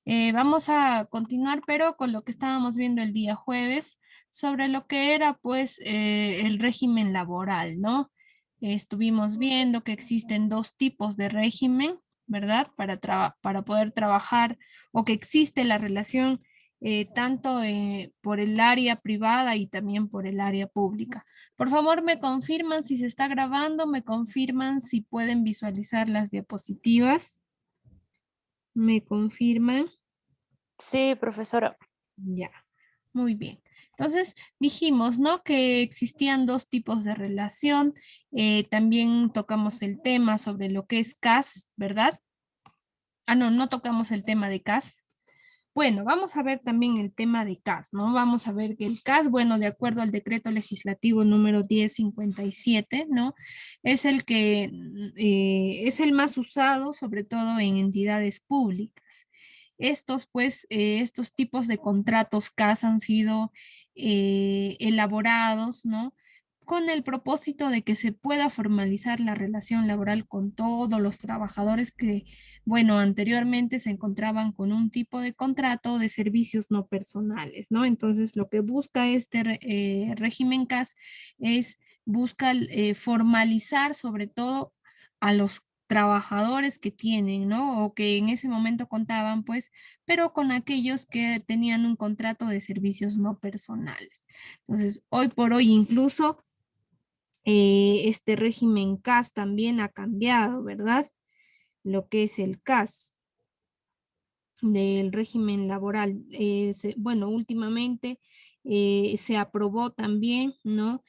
Vamos a continuar, pero con lo que estábamos viendo el día jueves, sobre lo que era pues el régimen laboral, ¿no? Estuvimos viendo que existen dos tipos de régimen, ¿verdad? Para poder trabajar o que existe la relación tanto por el área privada y también por el área pública. Por favor, me confirman si se está grabando, me confirman si pueden visualizar las diapositivas, me confirman. Sí, profesora. Ya, muy bien. Entonces dijimos, ¿no? Que existían dos tipos de relación. También tocamos el tema sobre lo que es CAS, ¿verdad? Ah, no, no tocamos el tema de CAS. Bueno, vamos a ver también el tema de CAS, ¿no? Vamos a ver que el CAS, bueno, de acuerdo al decreto legislativo número 1057, ¿no? Es el que es el más usado, sobre todo en entidades públicas. Estos, pues, estos tipos de contratos CAS han sido elaborados, ¿no? Con el propósito de que se pueda formalizar la relación laboral con todos los trabajadores que bueno, anteriormente se encontraban con un tipo de contrato de servicios no personales, ¿no? Entonces, lo que busca este régimen CAS es, busca formalizar sobre todo a los trabajadores que tienen, ¿no? O que en ese momento contaban, pues, pero con aquellos que tenían un contrato de servicios no personales. Entonces, hoy por hoy incluso este régimen CAS también ha cambiado, ¿verdad? Lo que es el CAS del régimen laboral. Bueno, últimamente se aprobó también, ¿no?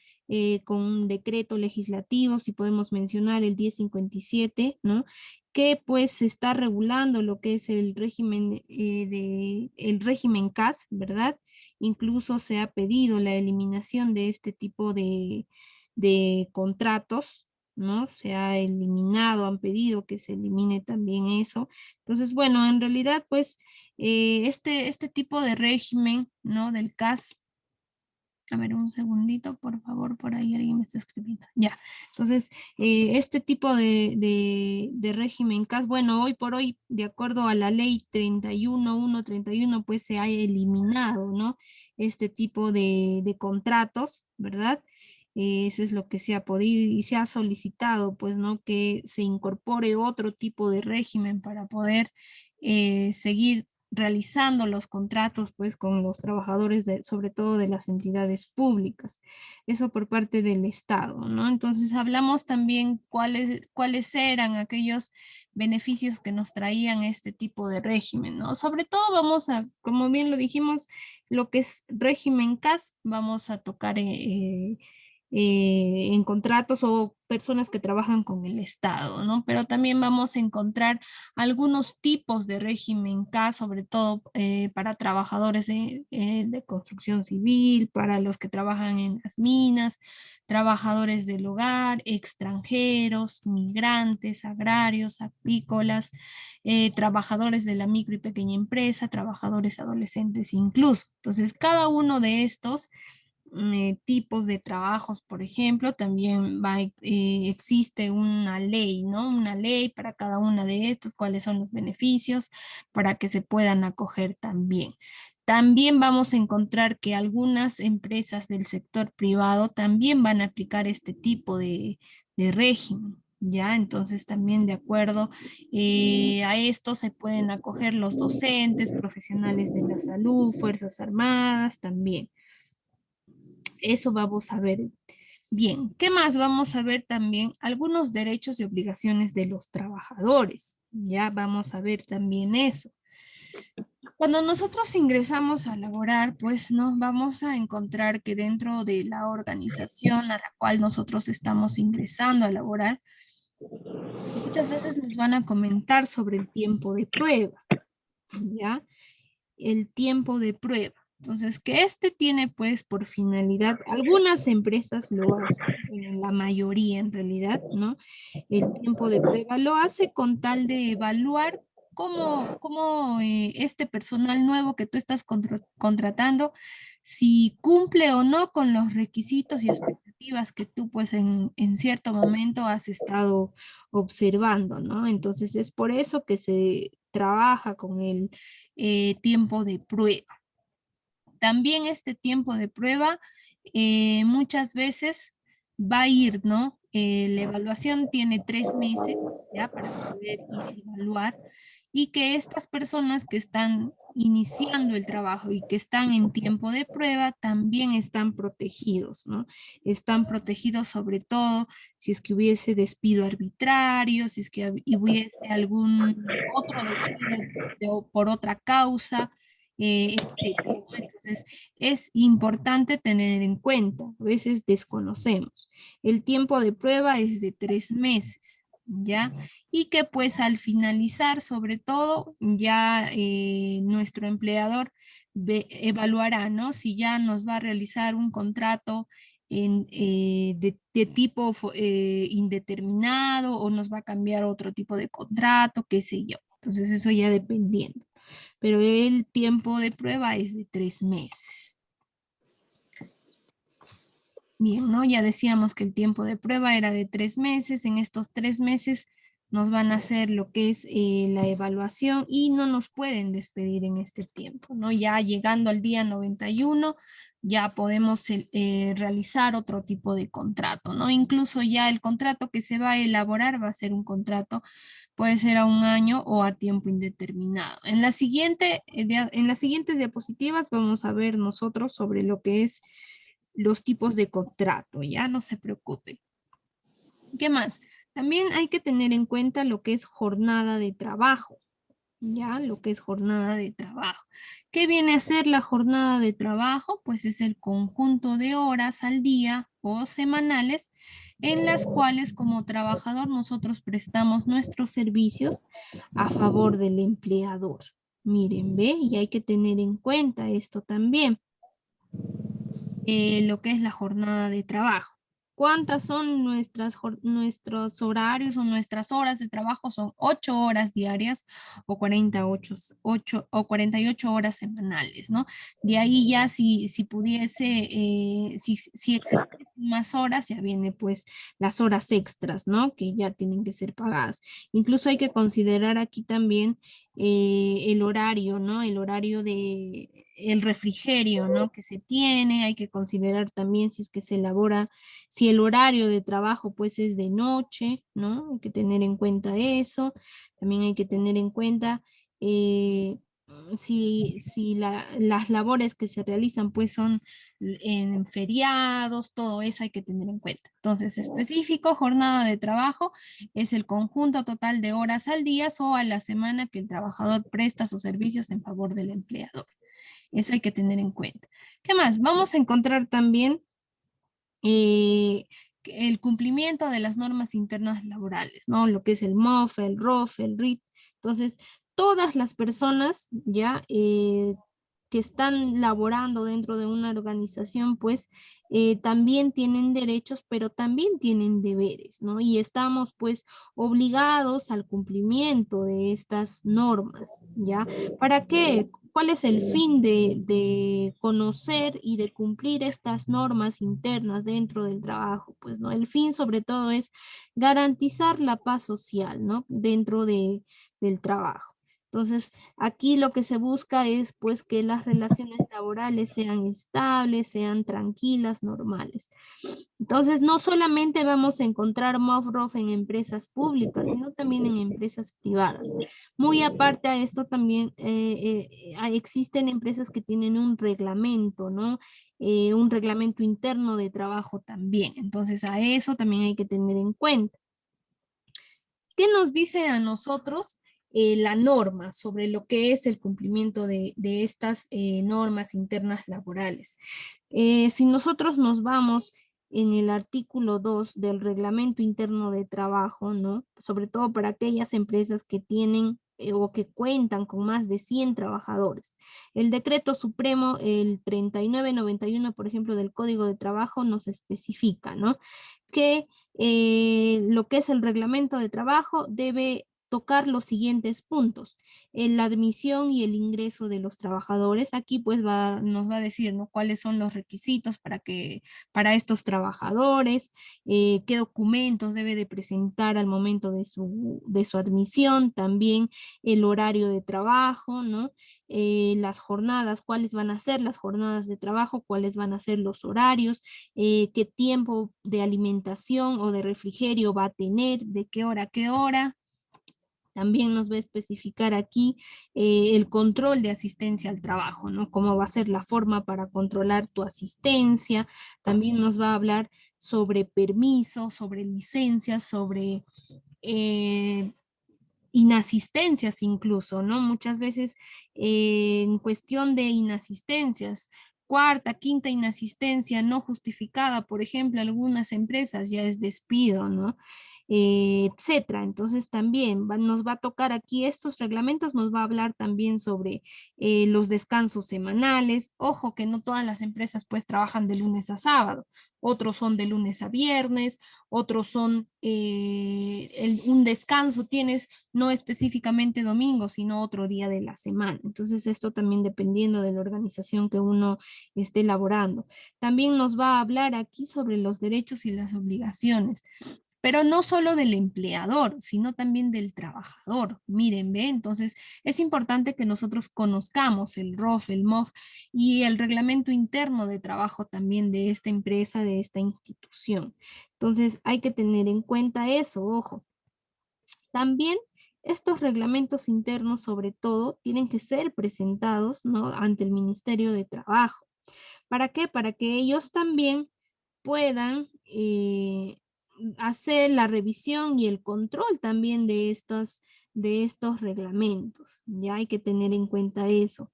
Con un decreto legislativo, si podemos mencionar el 1057, ¿no? Que pues se está regulando lo que es el régimen, el régimen CAS, ¿verdad? Incluso se ha pedido la eliminación de este tipo de contratos, ¿no? Se ha eliminado, han pedido que se elimine también eso. Entonces, bueno, en realidad, pues, este tipo de régimen, ¿no? Del CAS, a ver, un segundito, por favor, por ahí alguien me está escribiendo. Ya, entonces, este tipo de régimen CAS, bueno, hoy por hoy, de acuerdo a la ley 31131, pues se ha eliminado, ¿no? Este tipo de contratos, ¿verdad? Eso es lo que se ha podido y se ha solicitado, pues, ¿no? Que se incorpore otro tipo de régimen para poder seguir realizando los contratos, pues, con los trabajadores, sobre todo de las entidades públicas. Eso por parte del Estado, ¿no? Entonces, hablamos también cuáles eran aquellos beneficios que nos traían este tipo de régimen, ¿no? Sobre todo vamos a, como bien lo dijimos, lo que es régimen CAS, vamos a tocar en contratos o personas que trabajan con el Estado, ¿no? Pero también vamos a encontrar algunos tipos de régimen K, sobre todo para trabajadores de construcción civil, para los que trabajan en las minas, trabajadores del hogar, extranjeros, migrantes, agrarios, apícolas, trabajadores de la micro y pequeña empresa, trabajadores adolescentes incluso. Entonces, cada uno de estos tipos de trabajos, por ejemplo, también existe una ley, ¿no? Una ley para cada una de estas, cuáles son los beneficios para que se puedan acoger también. También vamos a encontrar que algunas empresas del sector privado también van a aplicar este tipo de régimen. Ya, entonces también de acuerdo a esto se pueden acoger los docentes, profesionales de la salud, Fuerzas Armadas también. Eso vamos a ver. Bien, ¿qué más vamos a ver también? Algunos derechos y obligaciones de los trabajadores. Ya vamos a ver también eso. Cuando nosotros ingresamos a laborar, pues no vamos a encontrar que dentro de la organización a la cual nosotros estamos ingresando a laborar, muchas veces nos van a comentar sobre el tiempo de prueba, ¿ya? El tiempo de prueba. Entonces, que este tiene pues por finalidad, algunas empresas lo hacen, bueno, la mayoría en realidad, ¿no? El tiempo de prueba lo hace con tal de evaluar cómo este personal nuevo que tú estás contratando, si cumple o no con los requisitos y expectativas que tú pues en cierto momento has estado observando, ¿no? Entonces es por eso que trabaja con el tiempo de prueba. También este tiempo de prueba muchas veces va a ir, ¿no? La evaluación tiene 3 meses, ¿ya? Para poder evaluar y que estas personas que están iniciando el trabajo y que están en tiempo de prueba también están protegidos, ¿no? Están protegidos sobre todo si es que hubiese despido arbitrario, si es que hubiese algún otro despido por otra causa, etcétera, ¿no? Entonces, es importante tener en cuenta, a veces desconocemos. El tiempo de prueba es de 3 meses, ¿ya? Y que pues al finalizar, sobre todo, ya nuestro empleador evaluará, ¿no? Si ya nos va a realizar un contrato de tipo indeterminado o nos va a cambiar otro tipo de contrato, qué sé yo. Entonces, eso ya dependiendo, pero el tiempo de prueba es de 3 meses. Bien, ¿no? Ya decíamos que el tiempo de prueba era de 3 meses. En estos 3 meses nos van a hacer lo que es la evaluación y no nos pueden despedir en este tiempo, ¿no? Ya llegando al día 91, ya podemos realizar otro tipo de contrato, ¿no? Incluso ya el contrato que se va a elaborar va a ser un contrato, puede ser a un año o a tiempo indeterminado. En la siguiente, en las siguientes diapositivas vamos a ver nosotros sobre lo que es los tipos de contrato, ya no se preocupe. ¿Qué más? También hay que tener en cuenta lo que es jornada de trabajo, ya lo que es jornada de trabajo. ¿Qué viene a ser la jornada de trabajo? Pues es el conjunto de horas al día o semanales en las cuales como trabajador nosotros prestamos nuestros servicios a favor del empleador. Miren, ve, y hay que tener en cuenta esto también. Lo que es la jornada de trabajo. ¿Cuántas son nuestros horarios o nuestras horas de trabajo? Son 8 horas diarias o 48 horas semanales, ¿no? De ahí ya si pudiese, si existen más horas, ya viene pues las horas extras, ¿no? Que ya tienen que ser pagadas. Incluso hay que considerar aquí también el horario, ¿no? El horario de el refrigerio, ¿no? Que se tiene, hay que considerar también si es que se elabora, si el horario de trabajo pues es de noche, ¿no? Hay que tener en cuenta eso. También hay que tener en cuenta si las labores que se realizan pues son en feriados, todo eso hay que tener en cuenta. Entonces, específico, jornada de trabajo es el conjunto total de horas al día o a la semana que el trabajador presta sus servicios en favor del empleador. Eso hay que tener en cuenta. ¿Qué más? Vamos a encontrar también el cumplimiento de las normas internas laborales, ¿no? Lo que es el MOF, el ROF, el RIT. Entonces, todas las personas ya que están laborando dentro de una organización, pues también tienen derechos, pero también tienen deberes, ¿no? Y estamos pues obligados al cumplimiento de estas normas, ¿ya? ¿Para qué? ¿Cuál es el fin de conocer y de cumplir estas normas internas dentro del trabajo? Pues, ¿no? El fin sobre todo es garantizar la paz social, ¿no? Dentro del trabajo. Entonces, aquí lo que se busca es pues que las relaciones laborales sean estables, sean tranquilas, normales. Entonces, no solamente vamos a encontrar MOFROF en empresas públicas, sino también en empresas privadas. Muy aparte a esto también existen empresas que tienen un reglamento, ¿no? Un reglamento interno de trabajo también. Entonces, a eso también hay que tener en cuenta. ¿Qué nos dice a nosotros la norma sobre lo que es el cumplimiento de estas normas internas laborales? Si nosotros nos vamos en el artículo 2 del Reglamento Interno de Trabajo, ¿no? Sobre todo para aquellas empresas que tienen o que cuentan con más de 100 trabajadores. El Decreto Supremo, el 3991, por ejemplo, del Código de Trabajo nos especifica, ¿no? Que lo que es el reglamento de trabajo debe tocar los siguientes puntos. La admisión y el ingreso de los trabajadores. Aquí pues nos va a decir, ¿no?, cuáles son los requisitos para estos trabajadores, qué documentos debe de presentar al momento de su admisión, también el horario de trabajo, ¿no? Las jornadas, cuáles van a ser las jornadas de trabajo, cuáles van a ser los horarios, qué tiempo de alimentación o de refrigerio va a tener, de qué hora a qué hora. También nos va a especificar aquí el control de asistencia al trabajo, ¿no? Cómo va a ser la forma para controlar tu asistencia. También nos va a hablar sobre permisos, sobre licencias, sobre eh, inasistencias incluso, ¿no? Muchas veces en cuestión de inasistencias, cuarta, quinta inasistencia no justificada, por ejemplo, algunas empresas ya es despido, ¿no? Etcétera. Entonces también nos va a tocar aquí estos reglamentos, nos va a hablar también sobre los descansos semanales. Ojo que no todas las empresas pues trabajan de lunes a sábado, otros son de lunes a viernes, otros son un descanso tienes no específicamente domingo, sino otro día de la semana. Entonces, esto también dependiendo de la organización que uno esté elaborando. También nos va a hablar aquí sobre los derechos y las obligaciones, pero no solo del empleador, sino también del trabajador. Miren, ¿ve? Entonces, es importante que nosotros conozcamos el ROF, el MOF y el reglamento interno de trabajo también de esta empresa, de esta institución. Entonces, hay que tener en cuenta eso, ojo. También estos reglamentos internos, sobre todo, tienen que ser presentados, ¿no?, ante el Ministerio de Trabajo. ¿Para qué? Para que ellos también puedan hacer la revisión y el control también de estos reglamentos. Ya hay que tener en cuenta eso.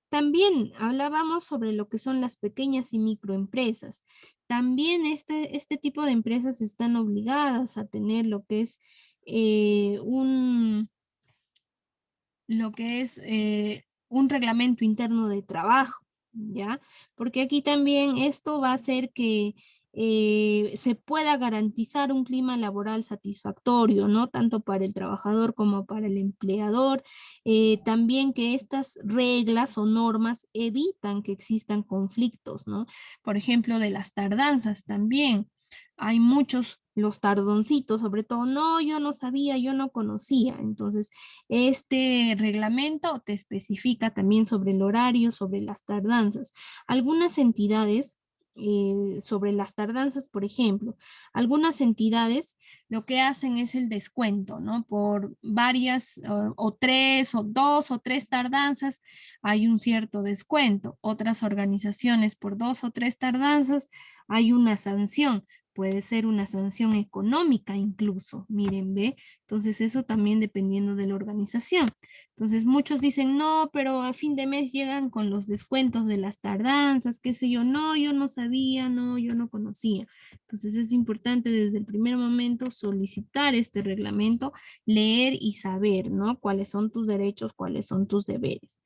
También hablábamos sobre lo que son las pequeñas y microempresas. También este tipo de empresas están obligadas a tener eh, un, lo que es un reglamento interno de trabajo, ¿ya? Porque aquí también esto va a hacer que se pueda garantizar un clima laboral satisfactorio, ¿no? Tanto para el trabajador como para el empleador. También que estas reglas o normas evitan que existan conflictos, ¿no? Por ejemplo, de las tardanzas también. Hay muchos, los tardoncitos, sobre todo, no, yo no sabía, yo no conocía. Entonces, este reglamento te especifica también sobre el horario, sobre las tardanzas. Algunas entidades, sobre las tardanzas, por ejemplo, algunas entidades lo que hacen es el descuento, ¿no? Por varias o tres o dos o tres tardanzas hay un cierto descuento. Otras organizaciones por dos o tres tardanzas hay una sanción. Puede ser una sanción económica incluso, miren, ve. Entonces eso también dependiendo de la organización. Entonces muchos dicen, no, pero a fin de mes llegan con los descuentos de las tardanzas, qué sé yo, no, yo no sabía, no, yo no conocía. Entonces es importante desde el primer momento solicitar este reglamento, leer y saber, ¿no? Cuáles son tus derechos, cuáles son tus deberes.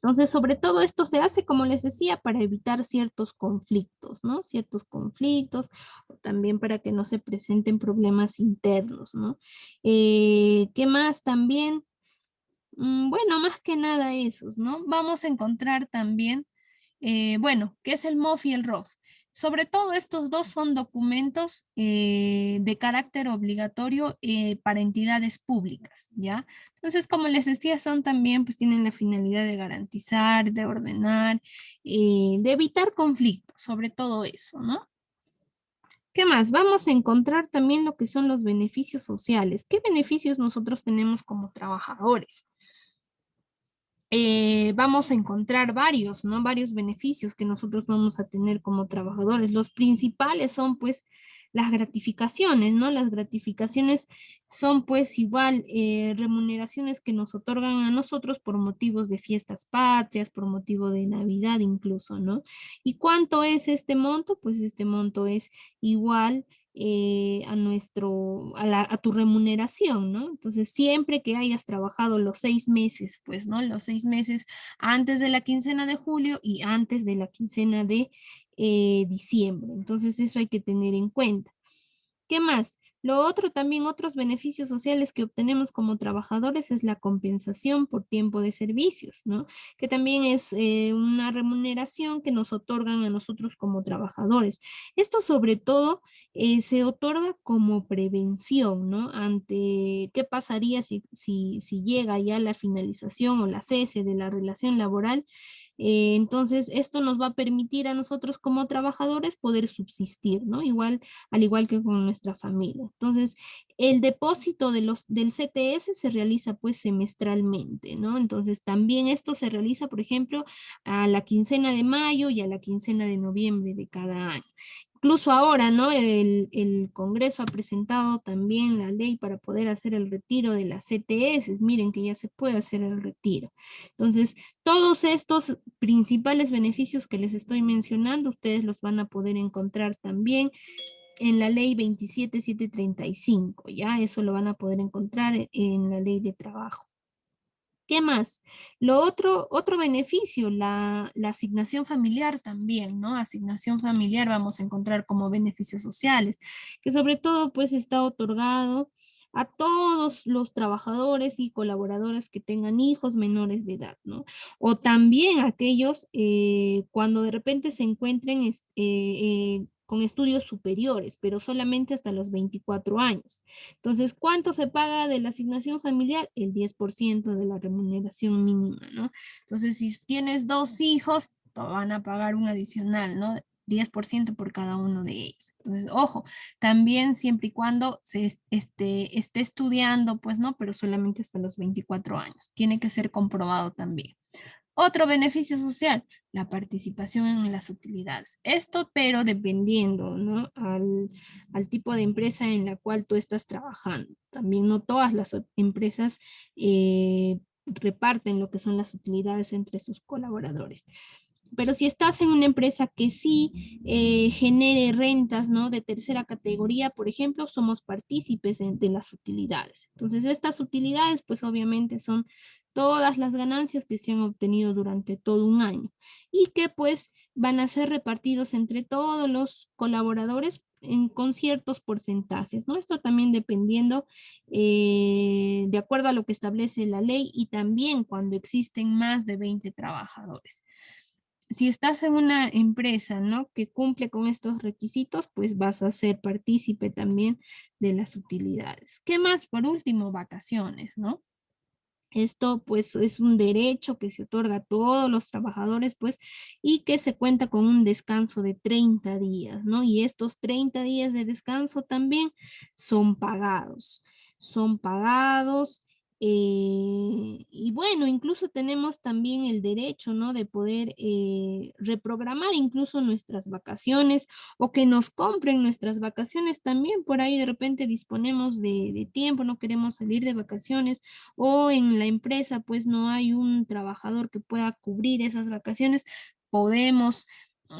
Entonces, sobre todo esto se hace, como les decía, para evitar ciertos conflictos, ¿no? Ciertos conflictos, o también para que no se presenten problemas internos, ¿no? ¿Qué más también? Bueno, más que nada esos, ¿no? Vamos a encontrar también, bueno, ¿qué es el MOF y el ROF? Sobre todo estos dos son documentos de carácter obligatorio para entidades públicas, ¿ya? Entonces, como les decía, son también, pues tienen la finalidad de garantizar, de ordenar, de evitar conflictos, sobre todo eso, ¿no? ¿Qué más? Vamos a encontrar también lo que son los beneficios sociales. ¿Qué beneficios nosotros tenemos como trabajadores? Vamos a encontrar varios, ¿no? Varios beneficios que nosotros vamos a tener como trabajadores. Los principales son pues las gratificaciones, ¿no? Las gratificaciones son pues igual remuneraciones que nos otorgan a nosotros por motivos de fiestas patrias, por motivo de Navidad incluso, ¿no? ¿Y cuánto es este monto? Pues este monto es igual a tu remuneración, ¿no? Entonces, siempre que hayas trabajado los 6 meses, pues, ¿no? Los 6 meses antes de la quincena de julio y antes de la quincena de diciembre. Entonces, eso hay que tener en cuenta. ¿Qué más? Lo otro también, otros beneficios sociales que obtenemos como trabajadores es la compensación por tiempo de servicios, ¿no? Que también es una remuneración que nos otorgan a nosotros como trabajadores. Esto sobre todo se otorga como prevención, ¿no? Ante qué pasaría si llega ya la finalización o la cese de la relación laboral. Entonces, esto nos va a permitir a nosotros como trabajadores poder subsistir, ¿no? Igual, al igual que con nuestra familia. Entonces, el depósito del CTS se realiza pues semestralmente, ¿no? Entonces, también esto se realiza, por ejemplo, a la quincena de mayo y a la quincena de noviembre de cada año. Incluso ahora, ¿no? El Congreso ha presentado también la ley para poder hacer el retiro de las CTS. Miren que ya se puede hacer el retiro. Entonces, todos estos principales beneficios que les estoy mencionando, ustedes los van a poder encontrar también en la ley 27735, ¿ya? Eso lo van a poder encontrar en la ley de trabajo. ¿Qué más? Otro beneficio, la asignación familiar también, ¿no? Asignación familiar vamos a encontrar como beneficios sociales, que sobre todo pues está otorgado a todos los trabajadores y colaboradores que tengan hijos menores de edad, ¿no? O también aquellos cuando de repente se encuentren con estudios superiores, pero solamente hasta los 24 años. Entonces, ¿cuánto se paga de la asignación familiar? El 10% de la remuneración mínima, ¿no? Entonces, si tienes dos hijos, te van a pagar un adicional, ¿no? 10% por cada uno de ellos. Entonces, ojo, también siempre y cuando esté estudiando, pues no, pero solamente hasta los 24 años. Tiene que ser comprobado también. Otro beneficio social, la participación en las utilidades. Esto, pero dependiendo, ¿no? Al tipo de empresa en la cual tú estás trabajando. También no todas las empresas reparten lo que son las utilidades entre sus colaboradores. Pero si estás en una empresa que sí genere rentas, ¿no? De tercera categoría, por ejemplo, somos partícipes de las utilidades. Entonces, estas utilidades, pues obviamente son todas las ganancias que se han obtenido durante todo un año y que pues van a ser repartidos entre todos los colaboradores con ciertos porcentajes, ¿no? Esto también dependiendo de acuerdo a lo que establece la ley y también cuando existen más de 20 trabajadores. Si estás en una empresa, ¿no? Que cumple con estos requisitos, pues vas a ser partícipe también de las utilidades. ¿Qué más? Por último, vacaciones, ¿no? Esto pues es un derecho que se otorga a todos los trabajadores pues y que se cuenta con un descanso de 30 días, ¿no? Y estos 30 días de descanso también son pagados. Son pagados y bueno, incluso tenemos también el derecho, ¿no? De poder reprogramar incluso nuestras vacaciones o que nos compren nuestras vacaciones también. Por ahí de repente disponemos de tiempo, no queremos salir de vacaciones o en la empresa pues no hay un trabajador que pueda cubrir esas vacaciones, podemos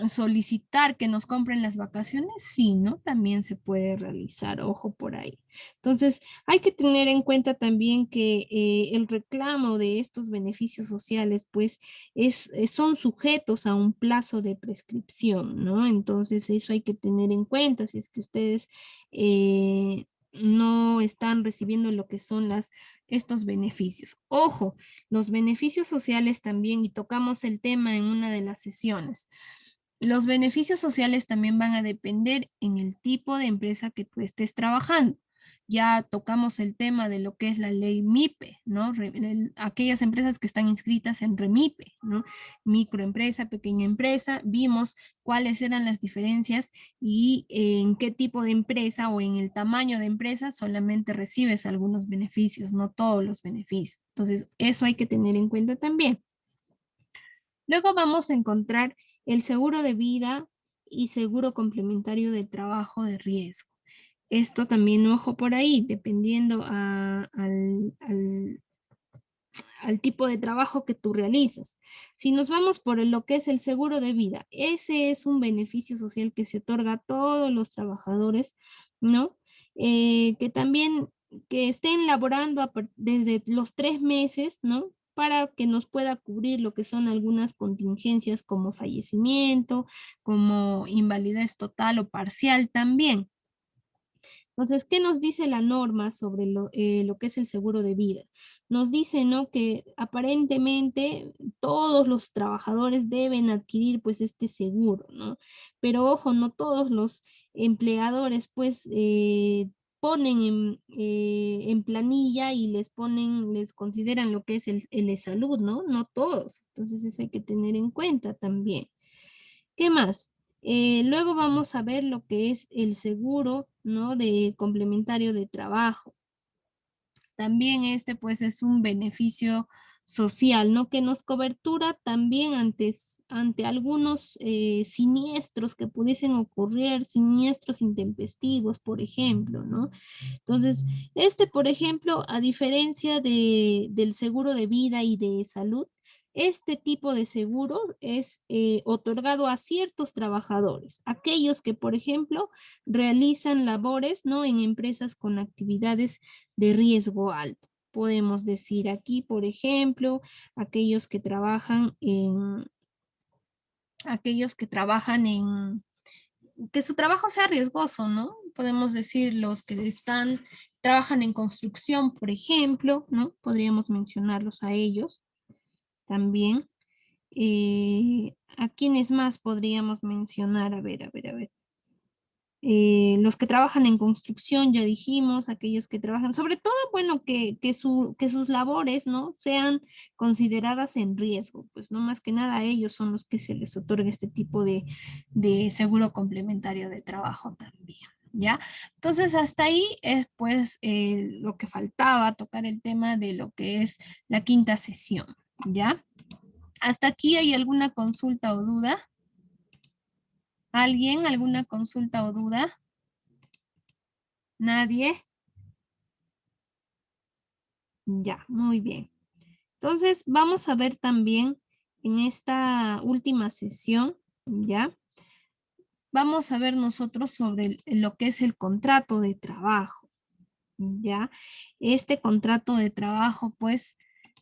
solicitar que nos compren las vacaciones, sí, ¿no? También se puede realizar, ojo por ahí. Entonces, hay que tener en cuenta también que el reclamo de estos beneficios sociales, pues, son sujetos a un plazo de prescripción, ¿no? Entonces, eso hay que tener en cuenta si es que ustedes no están recibiendo lo que son estos beneficios. Ojo, los beneficios sociales también, y tocamos el tema en una de las sesiones. Los beneficios sociales también van a depender en el tipo de empresa que tú estés trabajando. Ya tocamos el tema de lo que es la ley MIPE, ¿no? Aquellas empresas que están inscritas en REMIPE, ¿no? Microempresa, pequeña empresa, vimos cuáles eran las diferencias y en qué tipo de empresa o en el tamaño de empresa solamente recibes algunos beneficios, no todos los beneficios. Entonces, eso hay que tener en cuenta también. Luego vamos a encontrar el seguro de vida y seguro complementario de trabajo de riesgo. Esto también, ojo por ahí, dependiendo al tipo de trabajo que tú realizas. Si nos vamos por lo que es el seguro de vida, ese es un beneficio social que se otorga a todos los trabajadores, ¿no? Que también que estén laborando desde los 3 meses, ¿no? Para que nos pueda cubrir lo que son algunas contingencias como fallecimiento, como invalidez total o parcial también. Entonces, ¿qué nos dice la norma sobre lo que es el seguro de vida? Nos dice, ¿no?, que aparentemente todos los trabajadores deben adquirir pues este seguro, ¿no? Pero ojo, no todos los empleadores pues ponen en planilla y les consideran lo que es el salud, ¿no? No todos. Entonces eso hay que tener en cuenta también. ¿Qué más? Luego vamos a ver lo que es el seguro, ¿no?, de complementario de trabajo. También este pues es un beneficio social, ¿no?, que nos cobertura también ante algunos siniestros que pudiesen ocurrir, siniestros intempestivos, por ejemplo, ¿no? Entonces, este, por ejemplo, a diferencia del seguro de vida y de salud, este tipo de seguro es otorgado a ciertos trabajadores, aquellos que, por ejemplo, realizan labores, ¿no?, en empresas con actividades de riesgo alto. Podemos decir aquí, por ejemplo, aquellos que trabajan en que su trabajo sea riesgoso, ¿no? Podemos decir los que trabajan en construcción, por ejemplo, ¿no? Podríamos mencionarlos a ellos también. ¿A quiénes más podríamos mencionar? A ver. Los que trabajan en construcción, ya dijimos, aquellos que trabajan, sobre todo, bueno, que sus labores, ¿no?, sean consideradas en riesgo, pues no, más que nada a ellos son los que se les otorga este tipo de seguro complementario de trabajo también, ¿ya? Entonces, hasta ahí es pues lo que faltaba, tocar el tema de lo que es la quinta sesión, ¿ya? ¿Hasta aquí hay alguna consulta o duda? ¿Alguien? ¿Alguna consulta o duda? ¿Nadie? Ya, muy bien. Entonces, vamos a ver también en esta última sesión, ¿ya? Vamos a ver nosotros sobre lo que es el contrato de trabajo, ¿ya? Este contrato de trabajo, pues,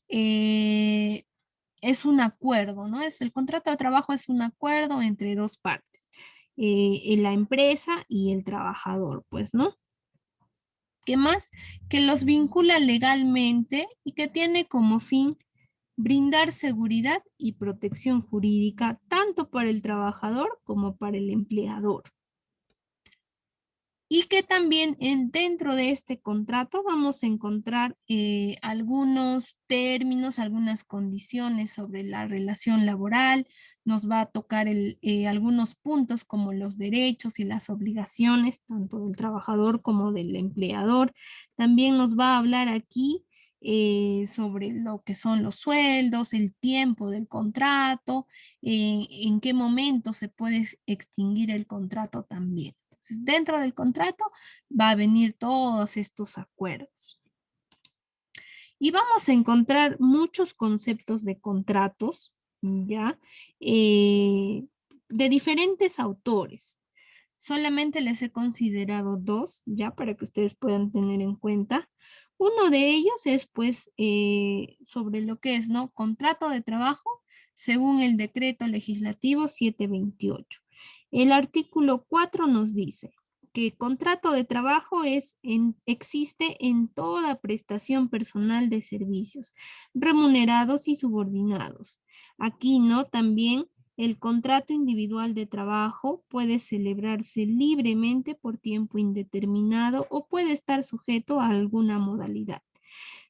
es un acuerdo, ¿no? El contrato de trabajo es un acuerdo entre dos partes, la empresa y el trabajador, pues, ¿no? ¿Qué más? Que los vincula legalmente y que tiene como fin brindar seguridad y protección jurídica tanto para el trabajador como para el empleador. Y que también dentro de este contrato vamos a encontrar algunos términos, algunas condiciones sobre la relación laboral, nos va a tocar algunos puntos como los derechos y las obligaciones, tanto del trabajador como del empleador. También nos va a hablar aquí sobre lo que son los sueldos, el tiempo del contrato, en qué momento se puede extinguir el contrato también. Entonces, dentro del contrato va a venir todos estos acuerdos. Y vamos a encontrar muchos conceptos de contratos, ¿ya? De diferentes autores. Solamente les he considerado dos, ya, para que ustedes puedan tener en cuenta. Uno de ellos es, pues, sobre lo que es, ¿no?, contrato de trabajo según el decreto legislativo 728. El artículo 4 nos dice que contrato de trabajo existe en toda prestación personal de servicios, remunerados y subordinados. Aquí, ¿no?, también el contrato individual de trabajo puede celebrarse libremente por tiempo indeterminado o puede estar sujeto a alguna modalidad.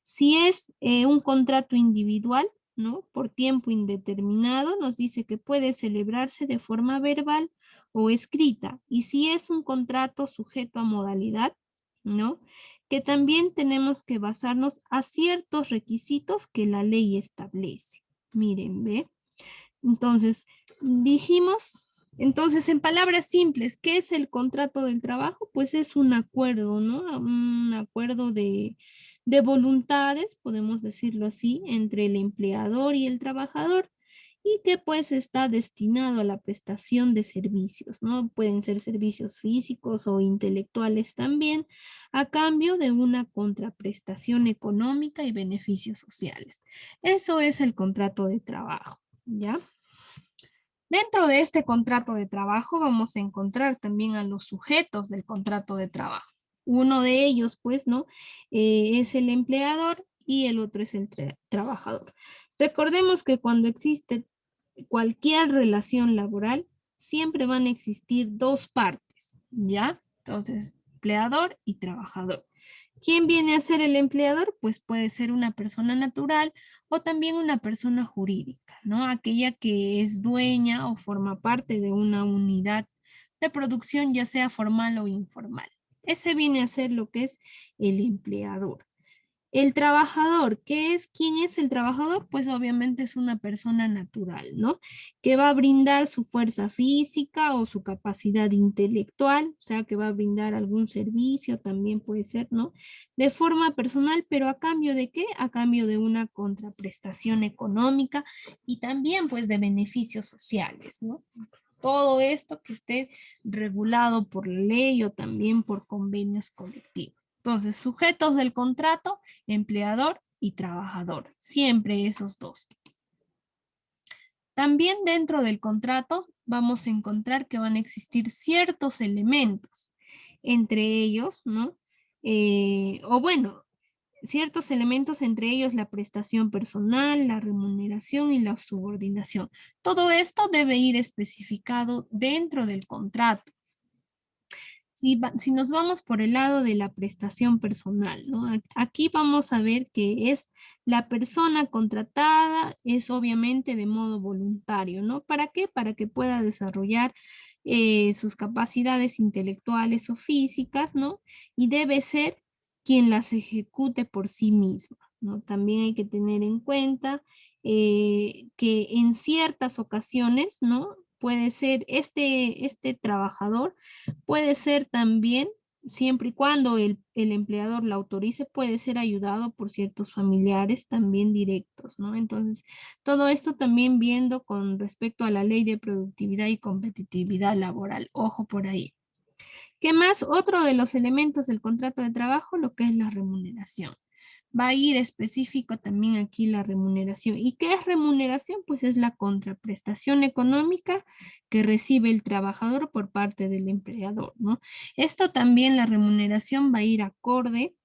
Si es un contrato individual, ¿no?, por tiempo indeterminado, nos dice que puede celebrarse de forma verbal o escrita. Y si es un contrato sujeto a modalidad, ¿no?, que también tenemos que basarnos a ciertos requisitos que la ley establece. Miren, ¿ve? Entonces, dijimos, entonces, en palabras simples, ¿qué es el contrato del trabajo? Pues es un acuerdo, ¿no? Un acuerdo de voluntades, podemos decirlo así, entre el empleador y el trabajador, y que pues está destinado a la prestación de servicios, ¿no? Pueden ser servicios físicos o intelectuales también, a cambio de una contraprestación económica y beneficios sociales. Eso es el contrato de trabajo, ¿ya? Dentro de este contrato de trabajo vamos a encontrar también a los sujetos del contrato de trabajo. Uno de ellos, pues, ¿no? Es el empleador y el otro es el trabajador. Recordemos que cuando existe cualquier relación laboral, siempre van a existir dos partes, ¿ya? Entonces, empleador y trabajador. ¿Quién viene a ser el empleador? Pues puede ser una persona natural o también una persona jurídica, ¿no? Aquella que es dueña o forma parte de una unidad de producción, ya sea formal o informal. Ese viene a ser lo que es el empleador. El trabajador, ¿qué es? ¿Quién es el trabajador? Pues obviamente es una persona natural, ¿no? Que va a brindar su fuerza física o su capacidad intelectual, o sea, que va a brindar algún servicio, también puede ser, ¿no? De forma personal, pero ¿a cambio de qué? A cambio de una contraprestación económica y también pues de beneficios sociales, ¿no? Todo esto que esté regulado por ley o también por convenios colectivos. Entonces, sujetos del contrato, empleador y trabajador. Siempre esos dos. También dentro del contrato vamos a encontrar que van a existir ciertos elementos, entre ellos, ¿no? O bueno, ciertos elementos, entre ellos la prestación personal, la remuneración y la subordinación. Todo esto debe ir especificado dentro del contrato. Si nos vamos por el lado de la prestación personal, ¿no? Aquí vamos a ver que es la persona contratada, es obviamente de modo voluntario, ¿no? ¿Para qué? Para que pueda desarrollar sus capacidades intelectuales o físicas, ¿no? Y debe ser quien las ejecute por sí misma, ¿no? También hay que tener en cuenta que en ciertas ocasiones, ¿no? Puede ser este trabajador. Puede ser también, siempre y cuando el empleador la autorice, puede ser ayudado por ciertos familiares también directos, ¿no? Entonces, todo esto también viendo con respecto a la ley de productividad y competitividad laboral. Ojo por ahí. ¿Qué más? Otro de los elementos del contrato de trabajo, lo que es la remuneración. Va a ir específico también aquí la remuneración. ¿Y qué es remuneración? Pues es la contraprestación económica que recibe el trabajador por parte del empleador, ¿no? Esto también, la remuneración va a ir acorde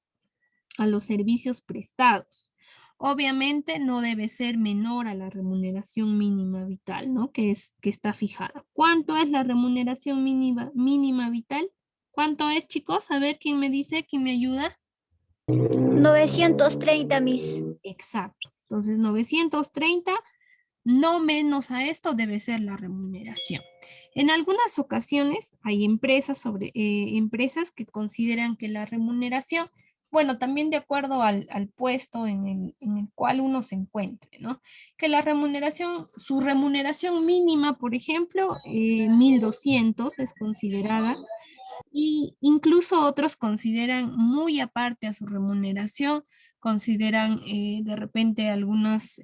a los servicios prestados. Obviamente no debe ser menor a la remuneración mínima vital, ¿no? Que está fijada. ¿Cuánto es la remuneración mínima vital? ¿Cuánto es, chicos? A ver, ¿quién me dice? ¿Quién me ayuda? 930 mis. Exacto. Entonces, 930, no menos a esto debe ser la remuneración. En algunas ocasiones hay empresas que consideran que la remuneración, bueno, también de acuerdo al puesto en el cual uno se encuentre, ¿no? Que la remuneración, su remuneración mínima, por ejemplo, 1.200 es considerada, y incluso otros consideran muy aparte a su remuneración, consideran de repente algunos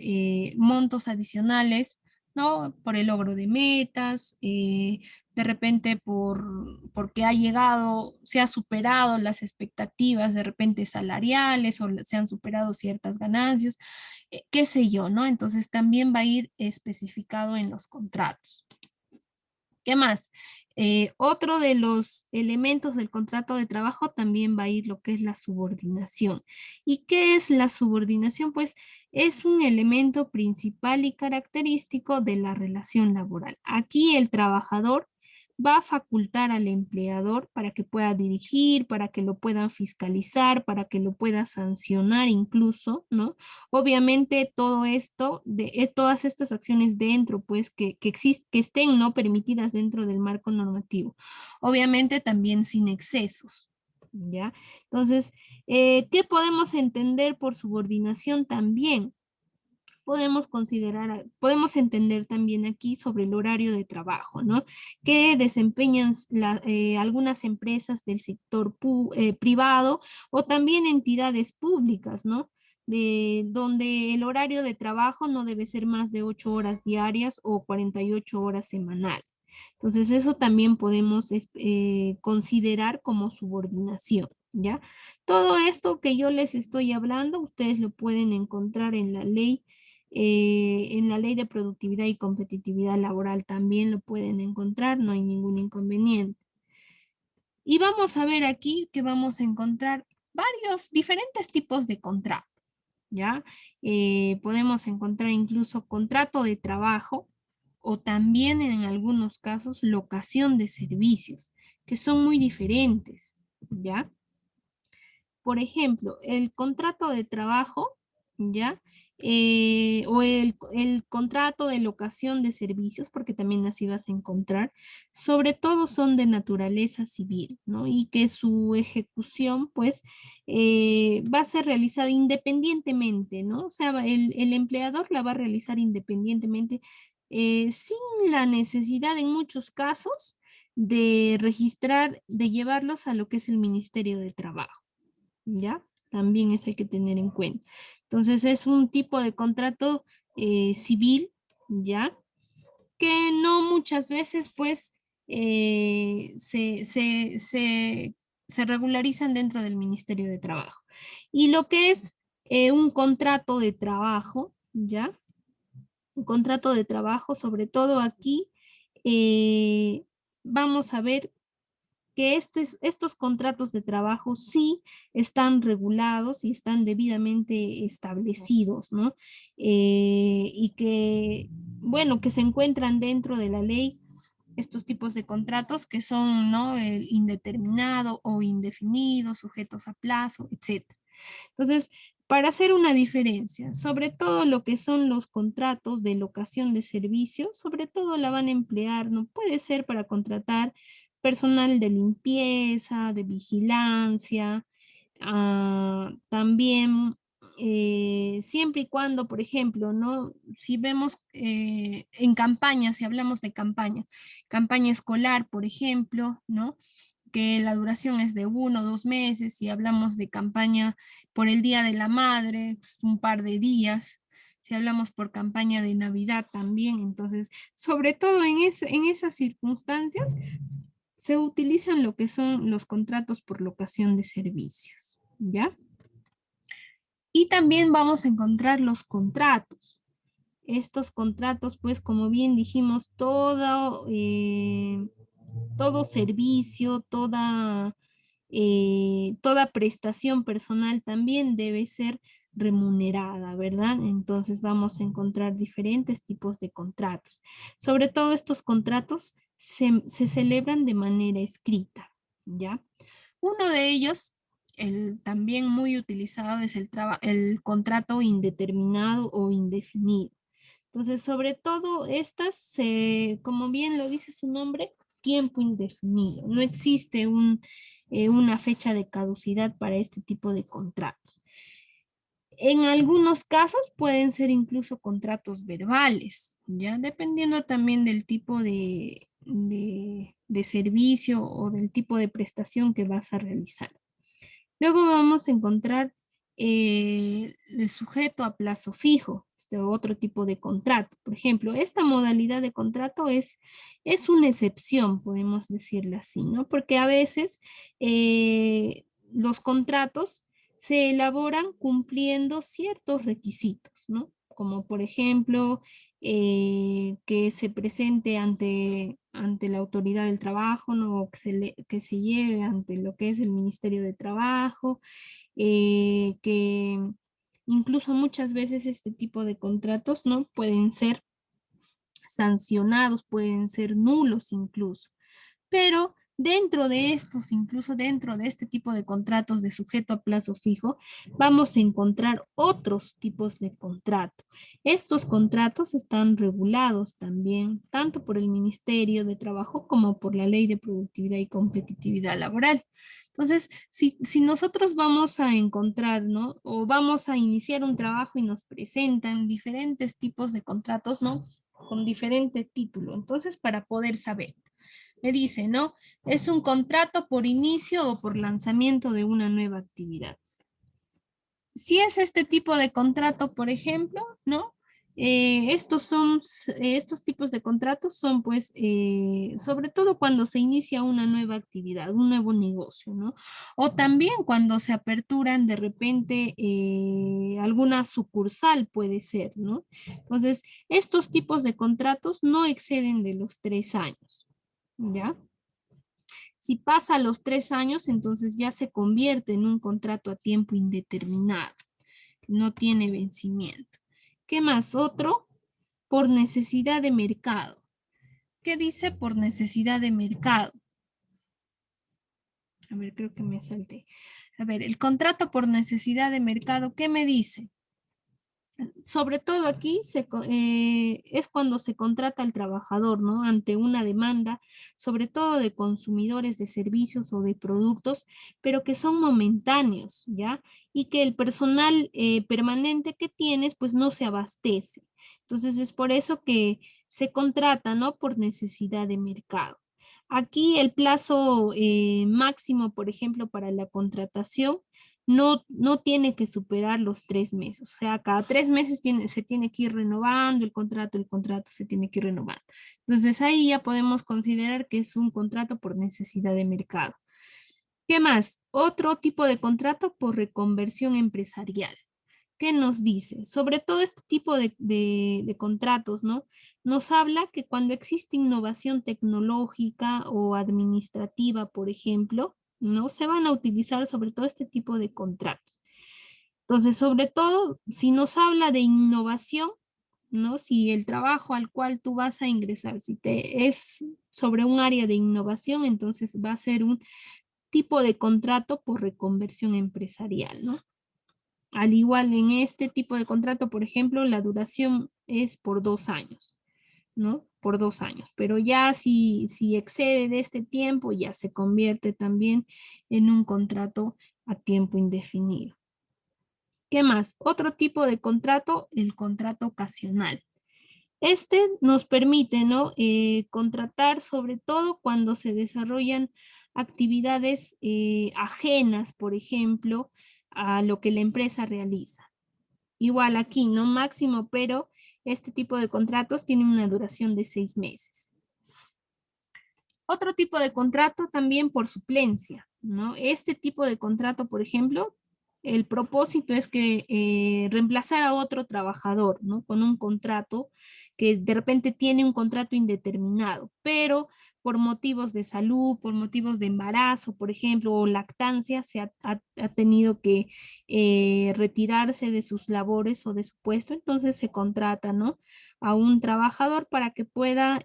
montos adicionales, ¿no? Por el logro de metas, de repente porque ha llegado, se ha superado las expectativas de repente salariales o se han superado ciertas ganancias, qué sé yo, ¿no? Entonces también va a ir especificado en los contratos. ¿Qué más? Otro de los elementos del contrato de trabajo también va a ir lo que es la subordinación. ¿Y qué es la subordinación? Pues es un elemento principal y característico de la relación laboral. Aquí el trabajador va a facultar al empleador para que pueda dirigir, para que lo puedan fiscalizar, para que lo pueda sancionar incluso, ¿no? Obviamente todo esto, todas estas acciones dentro, pues que estén no permitidas dentro del marco normativo. Obviamente también sin excesos, ¿ya? Entonces, ¿qué podemos entender por subordinación también? Podemos entender también aquí sobre el horario de trabajo, ¿no? Que desempeñan algunas empresas del sector privado o también entidades públicas, ¿no? Donde el horario de trabajo no debe ser más de 8 horas diarias o 48 horas semanales. Entonces, eso también podemos considerar como subordinación, ¿ya? Todo esto que yo les estoy hablando, ustedes lo pueden encontrar en la ley de productividad y competitividad laboral también lo pueden encontrar, no hay ningún inconveniente. Y vamos a ver aquí que vamos a encontrar varios diferentes tipos de contrato, ¿ya? Podemos encontrar incluso contrato de trabajo o también en algunos casos locación de servicios, que son muy diferentes, ¿ya? Por ejemplo, el contrato de trabajo, ¿ya? O el contrato de locación de servicios, porque también así vas a encontrar, sobre todo son de naturaleza civil, ¿no? Y que su ejecución, pues, va a ser realizada independientemente, ¿no? O sea, el empleador la va a realizar independientemente, sin la necesidad en muchos casos de registrar, de llevarlos a lo que es el Ministerio de Trabajo. ¿Ya? También eso hay que tener en cuenta. Entonces es un tipo de contrato civil, ¿ya? Que no muchas veces pues se regularizan dentro del Ministerio de Trabajo. Y lo que es un contrato de trabajo, ¿ya? Un contrato de trabajo, sobre todo aquí, eh, vamos a ver que estos contratos de trabajo sí están regulados y están debidamente establecidos, ¿no? Y que, bueno, que se encuentran dentro de la ley estos tipos de contratos que son, ¿no? El indeterminado o indefinido, sujetos a plazo, etcétera. Entonces, para hacer una diferencia, sobre todo lo que son los contratos de locación de servicios, sobre todo la van a emplear, no puede ser para contratar personal de limpieza, de vigilancia, también siempre y cuando, por ejemplo, ¿no? Si vemos en campaña, si hablamos de campaña, campaña escolar, por ejemplo, ¿no? Que la duración es de 1 o 2 meses, si hablamos de campaña por el Día de la Madre, es un par de días, si hablamos por campaña de Navidad también, entonces, sobre todo en esas circunstancias, se utilizan lo que son los contratos por locación de servicios, ¿ya? Y también vamos a encontrar los contratos. Estos contratos, pues, como bien dijimos, todo servicio, toda prestación personal también debe ser remunerada, ¿verdad? Entonces vamos a encontrar diferentes tipos de contratos. Sobre todo estos contratos se celebran de manera escrita, ¿ya? Uno de ellos, el también muy utilizado, es el contrato indeterminado o indefinido. Entonces, sobre todo estas, como bien lo dice su nombre, tiempo indefinido. No existe una fecha de caducidad para este tipo de contratos. En algunos casos pueden ser incluso contratos verbales, ya dependiendo también del tipo de servicio o del tipo de prestación que vas a realizar. Luego vamos a encontrar el sujeto a plazo fijo, este otro tipo de contrato. Por ejemplo, esta modalidad de contrato es una excepción, podemos decirlo así, ¿no? Porque a veces los contratos se elaboran cumpliendo ciertos requisitos, ¿no? Como por ejemplo, que se presente ante la autoridad del trabajo, ¿no? O que se lleve ante lo que es el Ministerio de Trabajo, que incluso muchas veces este tipo de contratos, ¿no? Pueden ser sancionados, pueden ser nulos incluso. Pero dentro de estos, incluso dentro de este tipo de contratos de sujeto a plazo fijo, vamos a encontrar otros tipos de contrato. Estos contratos están regulados también tanto por el Ministerio de Trabajo como por la Ley de Productividad y Competitividad Laboral. Entonces, si nosotros vamos a encontrar, ¿no? O vamos a iniciar un trabajo y nos presentan diferentes tipos de contratos, ¿no? Con diferente título. Entonces, para poder saber. Me dice, ¿no? Es un contrato por inicio o por lanzamiento de una nueva actividad. Si es este tipo de contrato, por ejemplo, ¿no? Estos tipos de contratos son, pues, sobre todo cuando se inicia una nueva actividad, un nuevo negocio, ¿no? O también cuando se aperturan de repente alguna sucursal, puede ser, ¿no? Entonces, estos tipos de contratos no exceden de los 3 años, ¿ya? Si pasa los 3 años, entonces ya se convierte en un contrato a tiempo indeterminado. No tiene vencimiento. ¿Qué más? Otro, por necesidad de mercado. ¿Qué dice por necesidad de mercado? A ver, creo que me salté. A ver, el contrato por necesidad de mercado, ¿qué me dice? Sobre todo aquí es cuando se contrata al trabajador, ¿no? Ante una demanda, sobre todo de consumidores de servicios o de productos, pero que son momentáneos, ¿ya? Y que el personal permanente que tienes, pues no se abastece. Entonces es por eso que se contrata, ¿no? Por necesidad de mercado. Aquí el plazo máximo, por ejemplo, para la contratación no tiene que superar los 3 meses. O sea, cada 3 meses se tiene que ir renovando el contrato se tiene que ir renovando. Entonces ahí ya podemos considerar que es un contrato por necesidad de mercado. ¿Qué más? Otro tipo de contrato por reconversión empresarial. ¿Qué nos dice? Sobre todo este tipo de contratos, ¿no? Nos habla que cuando existe innovación tecnológica o administrativa, por ejemplo, ¿no? Se van a utilizar sobre todo este tipo de contratos. Entonces, sobre todo, si nos habla de innovación, ¿no? Si el trabajo al cual tú vas a ingresar, si te es sobre un área de innovación, entonces va a ser un tipo de contrato por reconversión empresarial, ¿no? Al igual en este tipo de contrato, por ejemplo, la duración es por 2 años, ¿no? Por 2 años. Pero ya si excede de este tiempo, ya se convierte también en un contrato a tiempo indefinido. ¿Qué más? Otro tipo de contrato, el contrato ocasional. Este nos permite, ¿no? Contratar sobre todo cuando se desarrollan actividades ajenas, por ejemplo, a lo que la empresa realiza. Igual aquí, no máximo, pero este tipo de contratos tienen una duración de 6 meses. Otro tipo de contrato también por suplencia, ¿no? Este tipo de contrato, por ejemplo, el propósito es que reemplazar a otro trabajador, ¿no? Con un contrato que de repente tiene un contrato indeterminado, pero por motivos de salud, por motivos de embarazo, por ejemplo, o lactancia, ha tenido que retirarse de sus labores o de su puesto, entonces se contrata, ¿no? A un trabajador para que pueda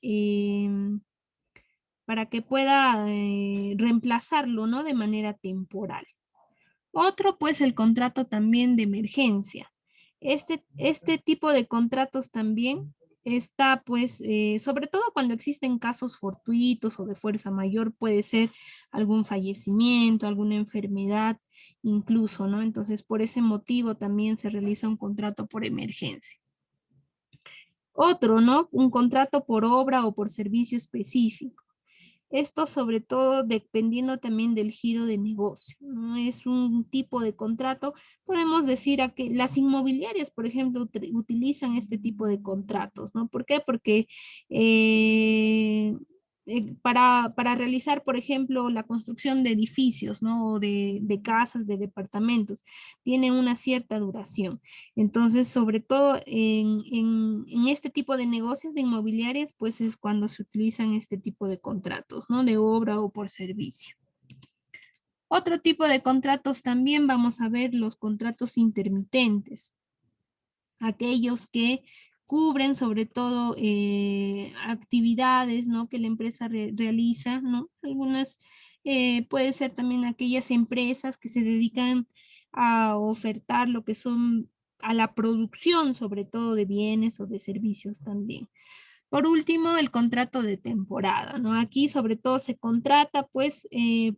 reemplazarlo, ¿no? De manera temporal. Otro, pues, el contrato también de emergencia. Este tipo de contratos también está, pues, sobre todo cuando existen casos fortuitos o de fuerza mayor, puede ser algún fallecimiento, alguna enfermedad, incluso, ¿no? Entonces, por ese motivo también se realiza un contrato por emergencia. Otro, ¿no? Un contrato por obra o por servicio específico. Esto sobre todo dependiendo también del giro de negocio, ¿no? Es un tipo de contrato, podemos decir a que las inmobiliarias, por ejemplo, utilizan este tipo de contratos, ¿no? ¿Por qué? Porque para realizar, por ejemplo, la construcción de edificios, ¿no? O de casas, de departamentos, tiene una cierta duración. Entonces, sobre todo en este tipo de negocios de inmobiliarias, pues es cuando se utilizan este tipo de contratos, ¿no? De obra o por servicio. Otro tipo de contratos también vamos a ver los contratos intermitentes, aquellos que cubren sobre todo actividades, ¿no? Que la empresa realiza, ¿no? Algunas puede ser también aquellas empresas que se dedican a ofertar lo que son a la producción, sobre todo de bienes o de servicios también. Por último, el contrato de temporada, ¿no? Aquí sobre todo se contrata pues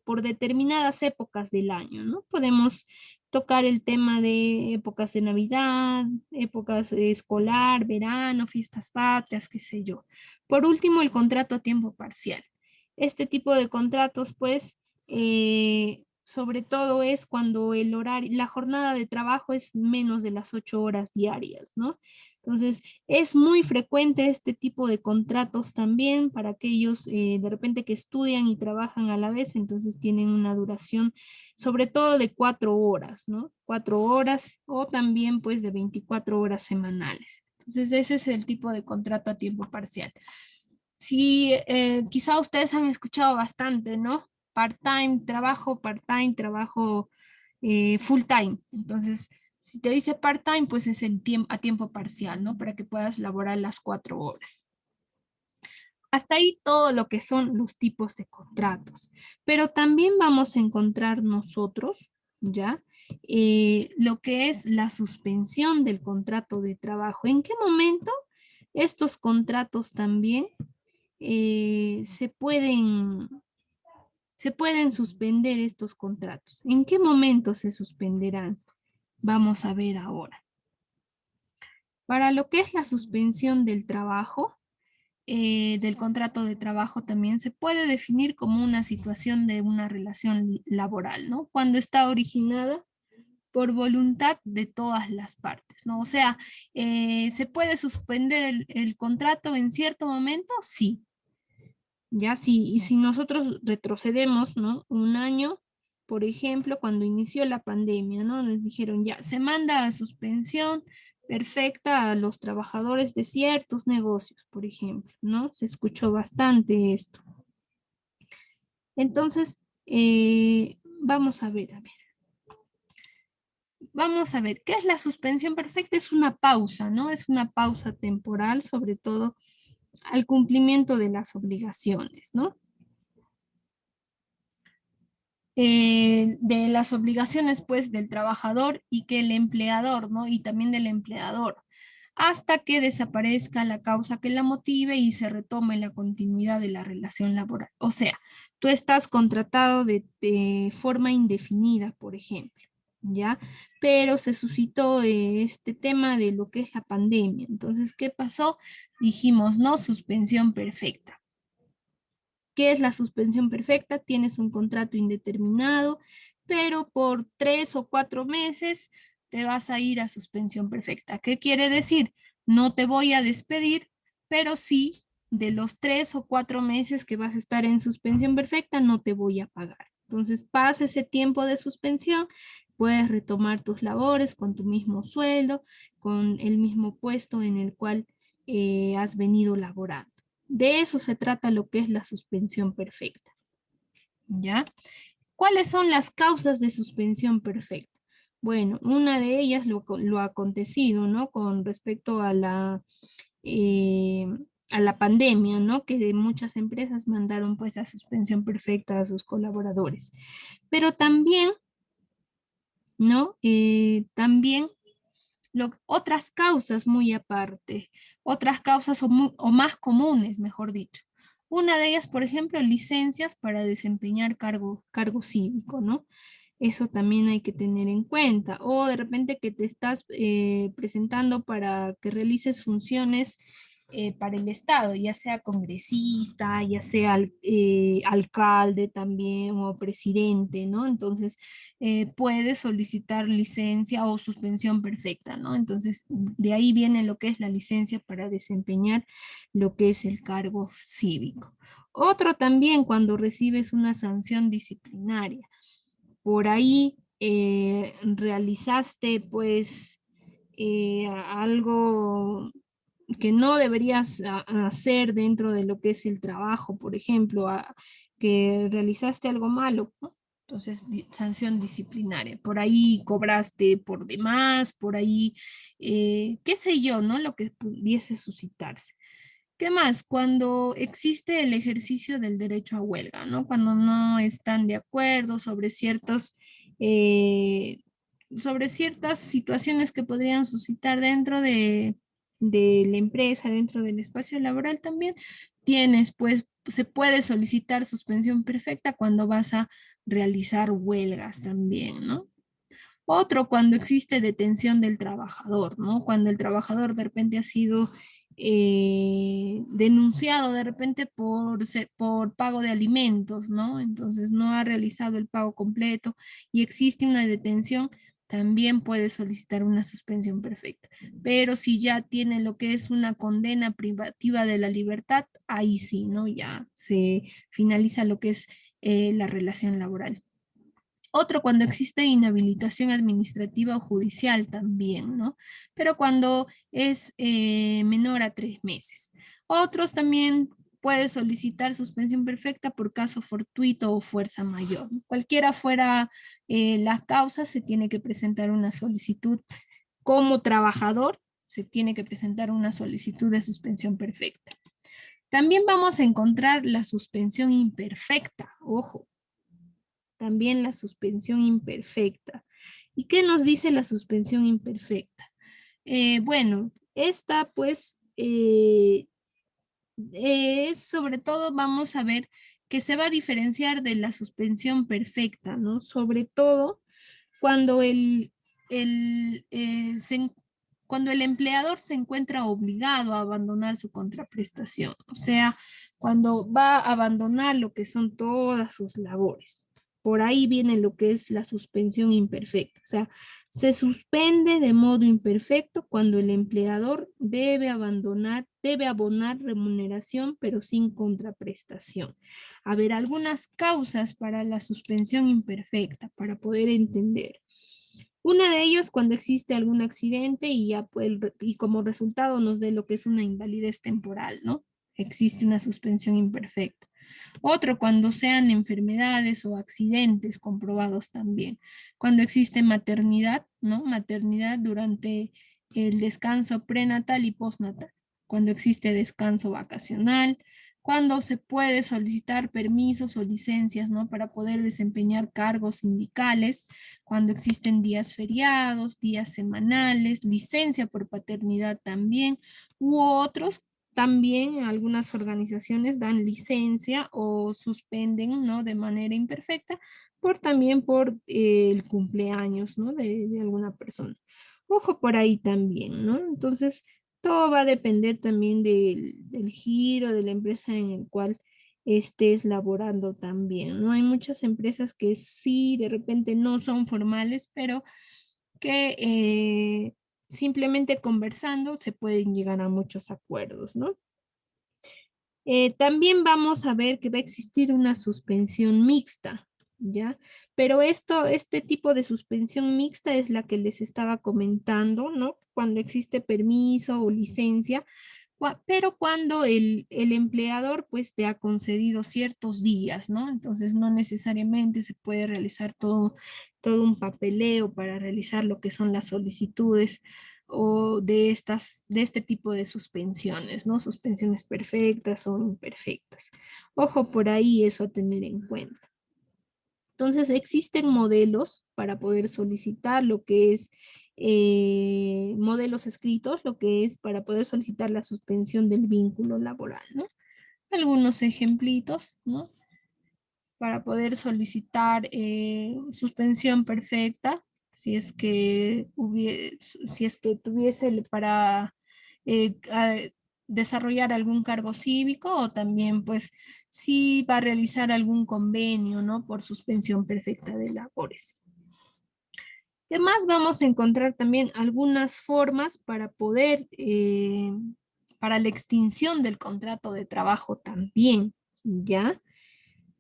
por determinadas épocas del año, ¿no? Podemos tocar el tema de épocas de Navidad, épocas de escolar, verano, fiestas patrias, qué sé yo. Por último, el contrato a tiempo parcial. Este tipo de contratos pues sobre todo es cuando el horario, la jornada de trabajo es menos de las 8 horas diarias, ¿no? Entonces, es muy frecuente este tipo de contratos también para aquellos de repente que estudian y trabajan a la vez, entonces tienen una duración sobre todo de 4 horas, ¿no? 4 horas o también pues de 24 horas semanales. Entonces, ese es el tipo de contrato a tiempo parcial. Sí, quizá ustedes han escuchado bastante, ¿no? part-time, trabajo full-time. Entonces, si te dice part-time, pues es a tiempo parcial, ¿no? Para que puedas laborar las 4 horas. Hasta ahí todo lo que son los tipos de contratos. Pero también vamos a encontrar nosotros, ¿ya? Lo que es la suspensión del contrato de trabajo. ¿En qué momento estos contratos también se pueden suspender estos contratos? ¿En qué momento se suspenderán? Vamos a ver ahora. Para lo que es la suspensión del trabajo, del contrato de trabajo también se puede definir como una situación de una relación laboral, ¿no? Cuando está originada por voluntad de todas las partes, ¿no? O sea, ¿se puede suspender el contrato en cierto momento? Sí. Ya, sí, y si nosotros retrocedemos, ¿no? Un año, por ejemplo, cuando inició la pandemia, ¿no? Nos dijeron ya, se manda a suspensión perfecta a los trabajadores de ciertos negocios, por ejemplo, ¿no? Se escuchó bastante esto. Entonces, vamos a ver, a ver. Vamos a ver, ¿qué es la suspensión perfecta? Es una pausa, ¿no? Es una pausa temporal, sobre todo al cumplimiento de las obligaciones, ¿no? De las obligaciones pues del trabajador y que el empleador, ¿no? Y también del empleador, hasta que desaparezca la causa que la motive y se retome la continuidad de la relación laboral. O sea, tú estás contratado de forma indefinida, por ejemplo, ¿ya? Pero se suscitó este tema de lo que es la pandemia. Entonces, ¿qué pasó? Dijimos, ¿no? Suspensión perfecta. ¿Qué es la suspensión perfecta? Tienes un contrato indeterminado, pero por 3 o 4 meses te vas a ir a suspensión perfecta. ¿Qué quiere decir? No te voy a despedir, pero sí de los 3 o 4 meses que vas a estar en suspensión perfecta, no te voy a pagar. Entonces pasa ese tiempo de suspensión, puedes retomar tus labores con tu mismo sueldo, con el mismo puesto en el cual has venido laborando. De eso se trata lo que es la suspensión perfecta. ¿Ya? ¿Cuáles son las causas de suspensión perfecta? Bueno, una de ellas lo acontecido, ¿no? Con respecto eh, a la pandemia, ¿no? Que muchas empresas mandaron pues a suspensión perfecta a sus colaboradores. Pero también, ¿no? También otras causas muy aparte, otras causas o más comunes, mejor dicho. Una de ellas, por ejemplo, licencias para desempeñar cargo cívico, ¿no? Eso también hay que tener en cuenta. O de repente que te estás presentando para que realices funciones para el Estado, ya sea congresista, ya sea alcalde también o presidente, ¿no? Entonces, puedes solicitar licencia o suspensión perfecta, ¿no? Entonces, de ahí viene lo que es la licencia para desempeñar lo que es el cargo cívico. Otro también cuando recibes una sanción disciplinaria. Por ahí realizaste pues algo que no deberías hacer dentro de lo que es el trabajo, por ejemplo, que realizaste algo malo, ¿no? Entonces, sanción disciplinaria. Por ahí cobraste por demás, por ahí, qué sé yo, ¿no? Lo que pudiese suscitarse. ¿Qué más? Cuando existe el ejercicio del derecho a huelga, ¿no? Cuando no están de acuerdo eh, sobre ciertas situaciones que podrían suscitar dentro de la empresa, dentro del espacio laboral también, pues, se puede solicitar suspensión perfecta cuando vas a realizar huelgas también, ¿no? Otro, cuando existe detención del trabajador, ¿no? Cuando el trabajador de repente ha sido denunciado de repente por pago de alimentos, ¿no? Entonces no ha realizado el pago completo y existe una detención, también puede solicitar una suspensión perfecta. Pero si ya tiene lo que es una condena privativa de la libertad, ahí sí, ¿no? Ya se finaliza lo que es la relación laboral. Otro cuando existe inhabilitación administrativa o judicial también, ¿no? Pero cuando es menor a 3 meses. Otros también puede solicitar suspensión perfecta por caso fortuito o fuerza mayor. Cualquiera fuera la causa, se tiene que presentar una solicitud como trabajador, se tiene que presentar una solicitud de suspensión perfecta. También vamos a encontrar la suspensión imperfecta, ojo, también la suspensión imperfecta. ¿Y qué nos dice la suspensión imperfecta? Bueno, esta pues es sobre todo, vamos a ver que se va a diferenciar de la suspensión perfecta, ¿no? Sobre todo cuando cuando el empleador se encuentra obligado a abandonar su contraprestación, o sea, cuando va a abandonar lo que son todas sus labores. Por ahí viene lo que es la suspensión imperfecta, o sea, se suspende de modo imperfecto cuando el empleador debe abonar remuneración, pero sin contraprestación. A ver, algunas causas para la suspensión imperfecta, para poder entender. Una de ellas cuando existe algún accidente y, ya, y como resultado nos dé lo que es una invalidez temporal, ¿no? Existe una suspensión imperfecta. Otro, cuando sean enfermedades o accidentes comprobados también. Cuando existe maternidad, ¿no? Maternidad durante el descanso prenatal y postnatal. Cuando existe descanso vacacional, cuando se puede solicitar permisos o licencias, ¿no? Para poder desempeñar cargos sindicales, cuando existen días feriados, días semanales, licencia por paternidad también, u otros también algunas organizaciones dan licencia o suspenden, ¿no? De manera imperfecta también por el cumpleaños, ¿no? De alguna persona. Ojo por ahí también, ¿no? Entonces, todo va a depender también del giro de la empresa en el cual estés laborando también, ¿no? Hay muchas empresas que sí, de repente no son formales, pero que simplemente conversando se pueden llegar a muchos acuerdos, ¿no? También vamos a ver que va a existir una suspensión mixta, ¿ya? Pero este tipo de suspensión mixta es la que les estaba comentando, ¿no? Cuando existe permiso o licencia, pero cuando el empleador pues te ha concedido ciertos días, ¿no? Entonces no necesariamente se puede realizar todo un papeleo para realizar lo que son las solicitudes o de este tipo de suspensiones, ¿no? Suspensiones perfectas o imperfectas. Ojo por ahí, eso a tener en cuenta. Entonces, existen modelos para poder solicitar lo que es modelos escritos, lo que es para poder solicitar la suspensión del vínculo laboral, ¿no? Algunos ejemplitos, ¿no? Para poder solicitar suspensión perfecta, si es que tuviese para desarrollar algún cargo cívico o también pues si va a realizar algún convenio, ¿no? Por suspensión perfecta de labores. Además vamos a encontrar también algunas formas para poder, para la extinción del contrato de trabajo también, ¿ya?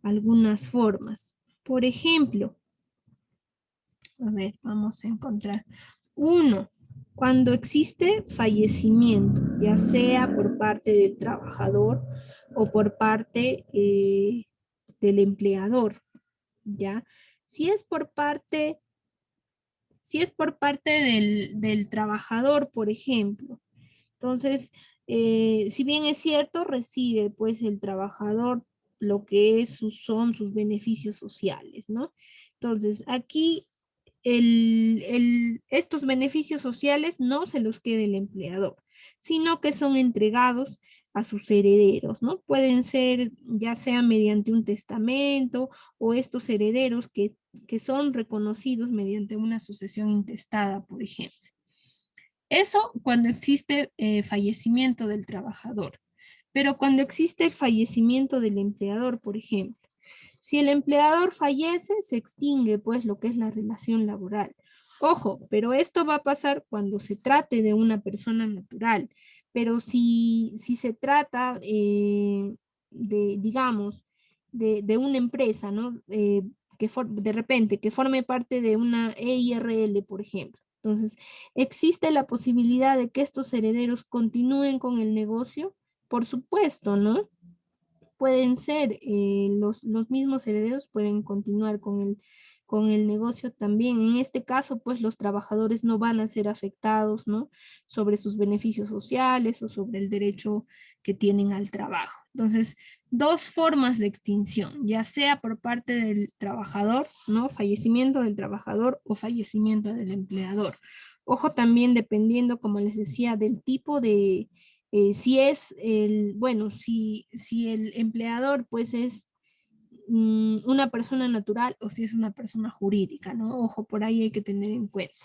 Algunas formas. Por ejemplo, a ver, vamos a encontrar. Uno, cuando existe fallecimiento, ya sea por parte del trabajador o por parte del empleador, ¿ya? Si es por parte, si es por parte del trabajador, por ejemplo, entonces, si bien es cierto, recibe pues el trabajador lo que son sus beneficios sociales, ¿no? Entonces, aquí estos beneficios sociales no se los queda el empleador, sino que son entregados a sus herederos, ¿no? Pueden ser ya sea mediante un testamento o estos herederos que son reconocidos mediante una sucesión intestada, por ejemplo. Eso cuando existe fallecimiento del trabajador. Pero cuando existe el fallecimiento del empleador, por ejemplo, si el empleador fallece, se extingue pues lo que es la relación laboral. Ojo, pero esto va a pasar cuando se trate de una persona natural. Pero si se trata digamos, de una empresa, ¿no? De repente, que forme parte de una EIRL, por ejemplo. Entonces, ¿existe la posibilidad de que estos herederos continúen con el negocio? Por supuesto, ¿no? pueden ser, los mismos herederos pueden continuar con el negocio también. En este caso, pues los trabajadores no van a ser afectados, ¿no? Sobre sus beneficios sociales o sobre el derecho que tienen al trabajo. Entonces, dos formas de extinción, ya sea por parte del trabajador, ¿no? Fallecimiento del trabajador o fallecimiento del empleador. Ojo también dependiendo, como les decía, del tipo de, si es el, bueno, si el empleador pues es una persona natural o si es una persona jurídica, ¿no? Ojo, por ahí hay que tener en cuenta.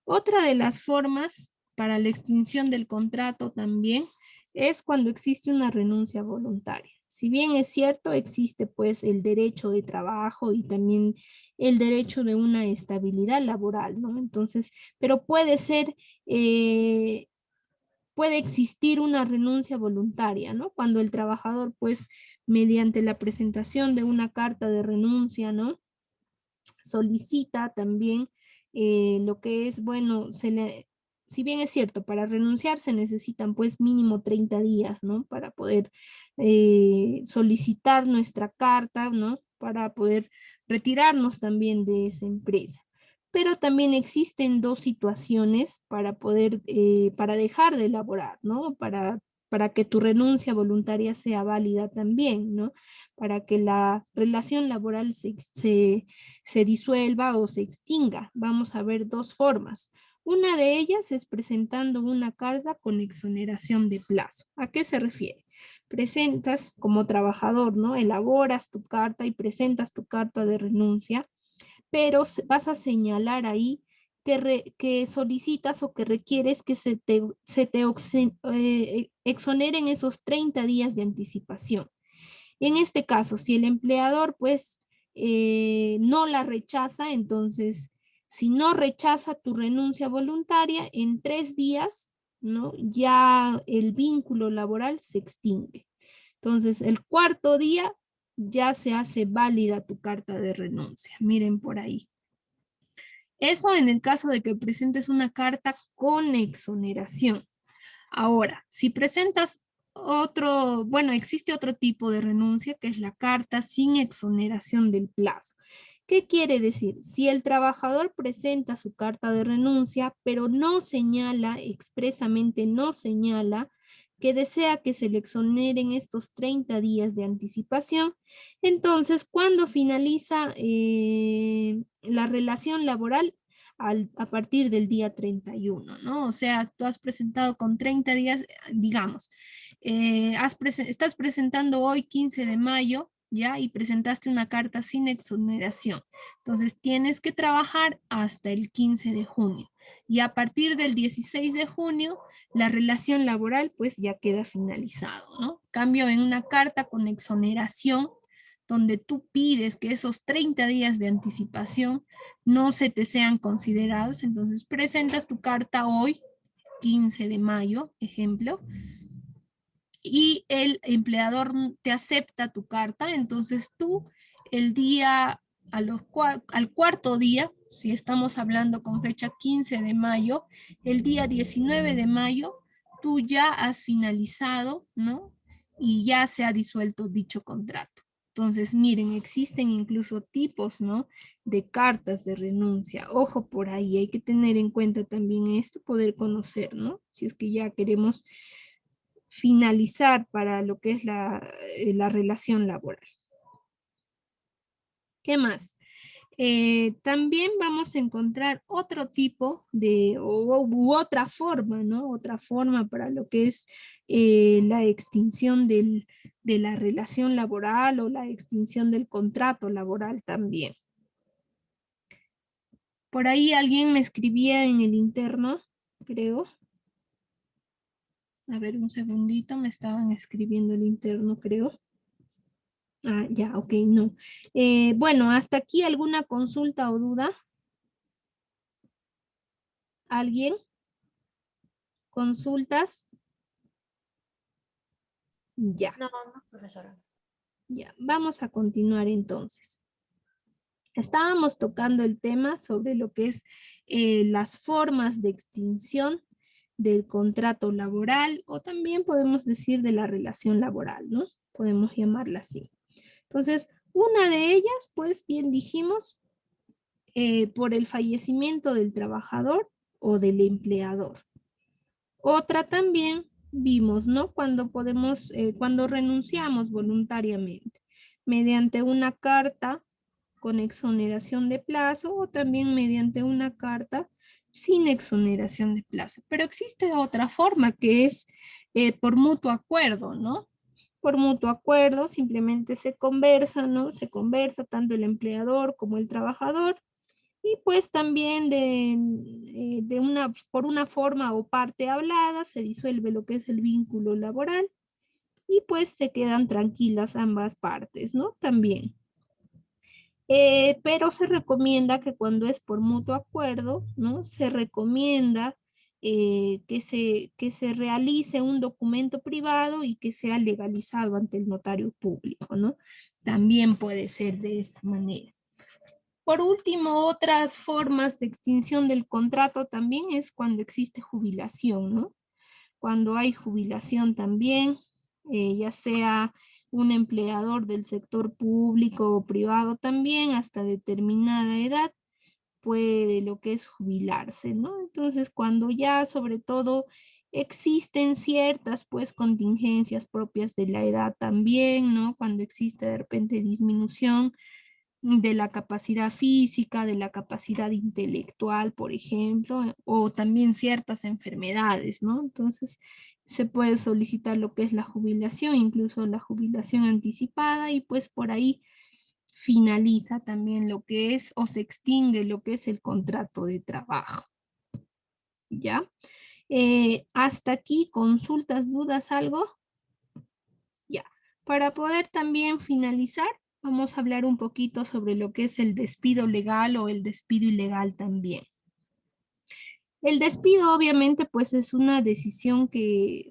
Otra de las formas para la extinción del contrato también es cuando existe una renuncia voluntaria. Si bien es cierto, existe pues el derecho de trabajo y también el derecho de una estabilidad laboral, ¿no? Entonces, pero puede existir una renuncia voluntaria, ¿no? Cuando el trabajador, pues, mediante la presentación de una carta de renuncia, ¿no? Solicita también lo que es, bueno, si bien es cierto, para renunciar se necesitan pues mínimo 30 días, ¿no? Para poder solicitar nuestra carta, ¿no? Para poder retirarnos también de esa empresa. Pero también existen dos situaciones para poder, para dejar de elaborar, ¿no? Para que tu renuncia voluntaria sea válida también, ¿no? Para que la relación laboral se disuelva o se extinga. Vamos a ver dos formas. Una de ellas es presentando una carta con exoneración de plazo. ¿A qué se refiere? Presentas como trabajador, ¿no? Elaboras tu carta y presentas tu carta de renuncia, pero vas a señalar ahí que solicitas o que requieres que se te exoneren esos 30 días de anticipación. En este caso, si el empleador pues no la rechaza, entonces si no rechaza tu renuncia voluntaria, en 3 días, ¿no? Ya el vínculo laboral se extingue. Entonces, el cuarto día ya se hace válida tu carta de renuncia. Miren por ahí. Eso en el caso de que presentes una carta con exoneración. Ahora, si presentas otro, bueno, existe otro tipo de renuncia que es la carta sin exoneración del plazo. ¿Qué quiere decir? Si el trabajador presenta su carta de renuncia, pero no señala, expresamente no señala, que desea que se le exoneren estos 30 días de anticipación, entonces cuando finaliza la relación laboral, a partir del día 31, ¿no? O sea, tú has presentado con 30 días, digamos, estás presentando hoy 15 de mayo, ¿ya? Y presentaste una carta sin exoneración. Entonces, tienes que trabajar hasta el 15 de junio. Y a partir del 16 de junio, la relación laboral pues ya queda finalizado, ¿no? Cambio en una carta con exoneración, donde tú pides que esos 30 días de anticipación no se te sean considerados, entonces presentas tu carta hoy, 15 de mayo, ejemplo, y el empleador te acepta tu carta, entonces tú el día, al cuarto día, si estamos hablando con fecha 15 de mayo, el día 19 de mayo, tú ya has finalizado, ¿no? Y ya se ha disuelto dicho contrato. Entonces, miren, existen incluso tipos, ¿no? De cartas de renuncia. Ojo por ahí, hay que tener en cuenta también esto, poder conocer, ¿no? Si es que ya queremos finalizar para lo que es la relación laboral. ¿Qué más? También vamos a encontrar otro tipo de, u otra forma, ¿no? Otra forma para lo que es la extinción de la relación laboral o la extinción del contrato laboral también. Por ahí alguien me escribía en el interno, creo. A ver, un segundito, me estaban escribiendo el interno, creo. Ah, ya, ok, no. Bueno, hasta aquí alguna consulta o duda. ¿Alguien? ¿Consultas? Ya, No, no, profesora. ya. Vamos a continuar entonces. Estábamos tocando el tema sobre lo que es las formas de extinción del contrato laboral o también podemos decir de la relación laboral, ¿no? podemos llamarla así. Entonces, una de ellas, pues bien dijimos, por el fallecimiento del trabajador o del empleador. Otra también vimos, ¿no? Cuando podemos, cuando renunciamos voluntariamente, mediante una carta con exoneración de plazo o también mediante una carta sin exoneración de plazo. Pero existe otra forma que es por mutuo acuerdo, ¿no? Por mutuo acuerdo simplemente se conversa, ¿no? Se conversa tanto el empleador como el trabajador y pues también por una forma o parte hablada se disuelve lo que es el vínculo laboral y pues se quedan tranquilas ambas partes, ¿no? También. Pero se recomienda que cuando es por mutuo acuerdo, ¿no? Se recomienda que se realice un documento privado y que sea legalizado ante el notario público, ¿no? También puede ser de esta manera. Por último, otras formas de extinción del contrato también es cuando existe jubilación, ¿no? Cuando hay jubilación también, ya sea un empleador del sector público o privado también, hasta determinada edad, puede lo que es jubilarse, ¿no? Entonces, cuando ya sobre todo existen ciertas pues contingencias propias de la edad también, ¿no? Cuando existe de repente disminución de la capacidad física, de la capacidad intelectual, por ejemplo, o también ciertas enfermedades, ¿no? Entonces, se puede solicitar lo que es la jubilación, incluso la jubilación anticipada, y pues por ahí finaliza también lo que es o se extingue lo que es el contrato de trabajo, ¿ya? Hasta aquí, consultas, dudas, algo. Ya. Para poder también finalizar, vamos a hablar un poquito sobre lo que es el despido legal o el despido ilegal también. El despido obviamente pues es una decisión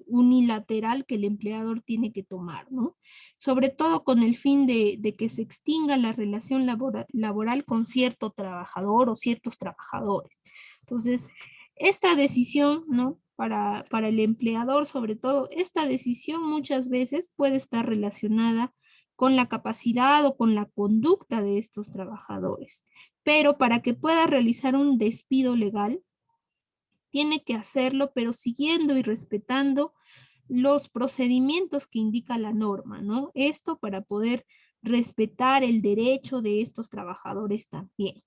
unilateral que el empleador tiene que tomar, ¿no? Sobre todo con el fin de que se extinga la relación laboral con cierto trabajador o ciertos trabajadores. Entonces, esta decisión, ¿no? Para el empleador, sobre todo, esta decisión muchas veces puede estar relacionada con la capacidad o con la conducta de estos trabajadores. Pero para que pueda realizar un despido legal, tiene que hacerlo, pero siguiendo y respetando los procedimientos que indica la norma, ¿no? Esto para poder respetar el derecho de estos trabajadores también.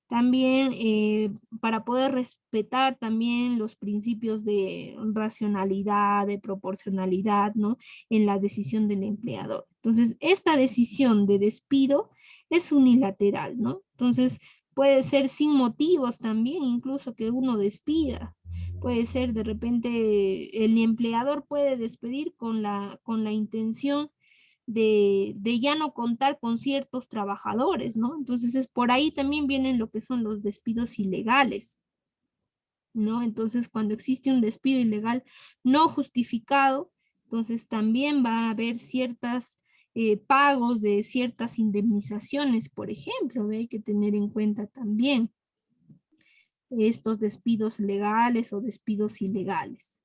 También para poder respetar también los principios de racionalidad, de proporcionalidad, ¿no? En la decisión del empleador. Entonces, esta decisión de despido es unilateral, ¿no? Entonces, puede ser sin motivos también, incluso que uno despida. Puede ser de repente el empleador puede despedir con la intención de ya no contar con ciertos trabajadores, ¿no? Entonces es por ahí también vienen lo que son los despidos ilegales, ¿no? Entonces cuando existe un despido ilegal no justificado, entonces también va a haber ciertas pagos de ciertas indemnizaciones, por ejemplo, ¿ve? Hay que tener en cuenta también estos despidos legales o despidos ilegales.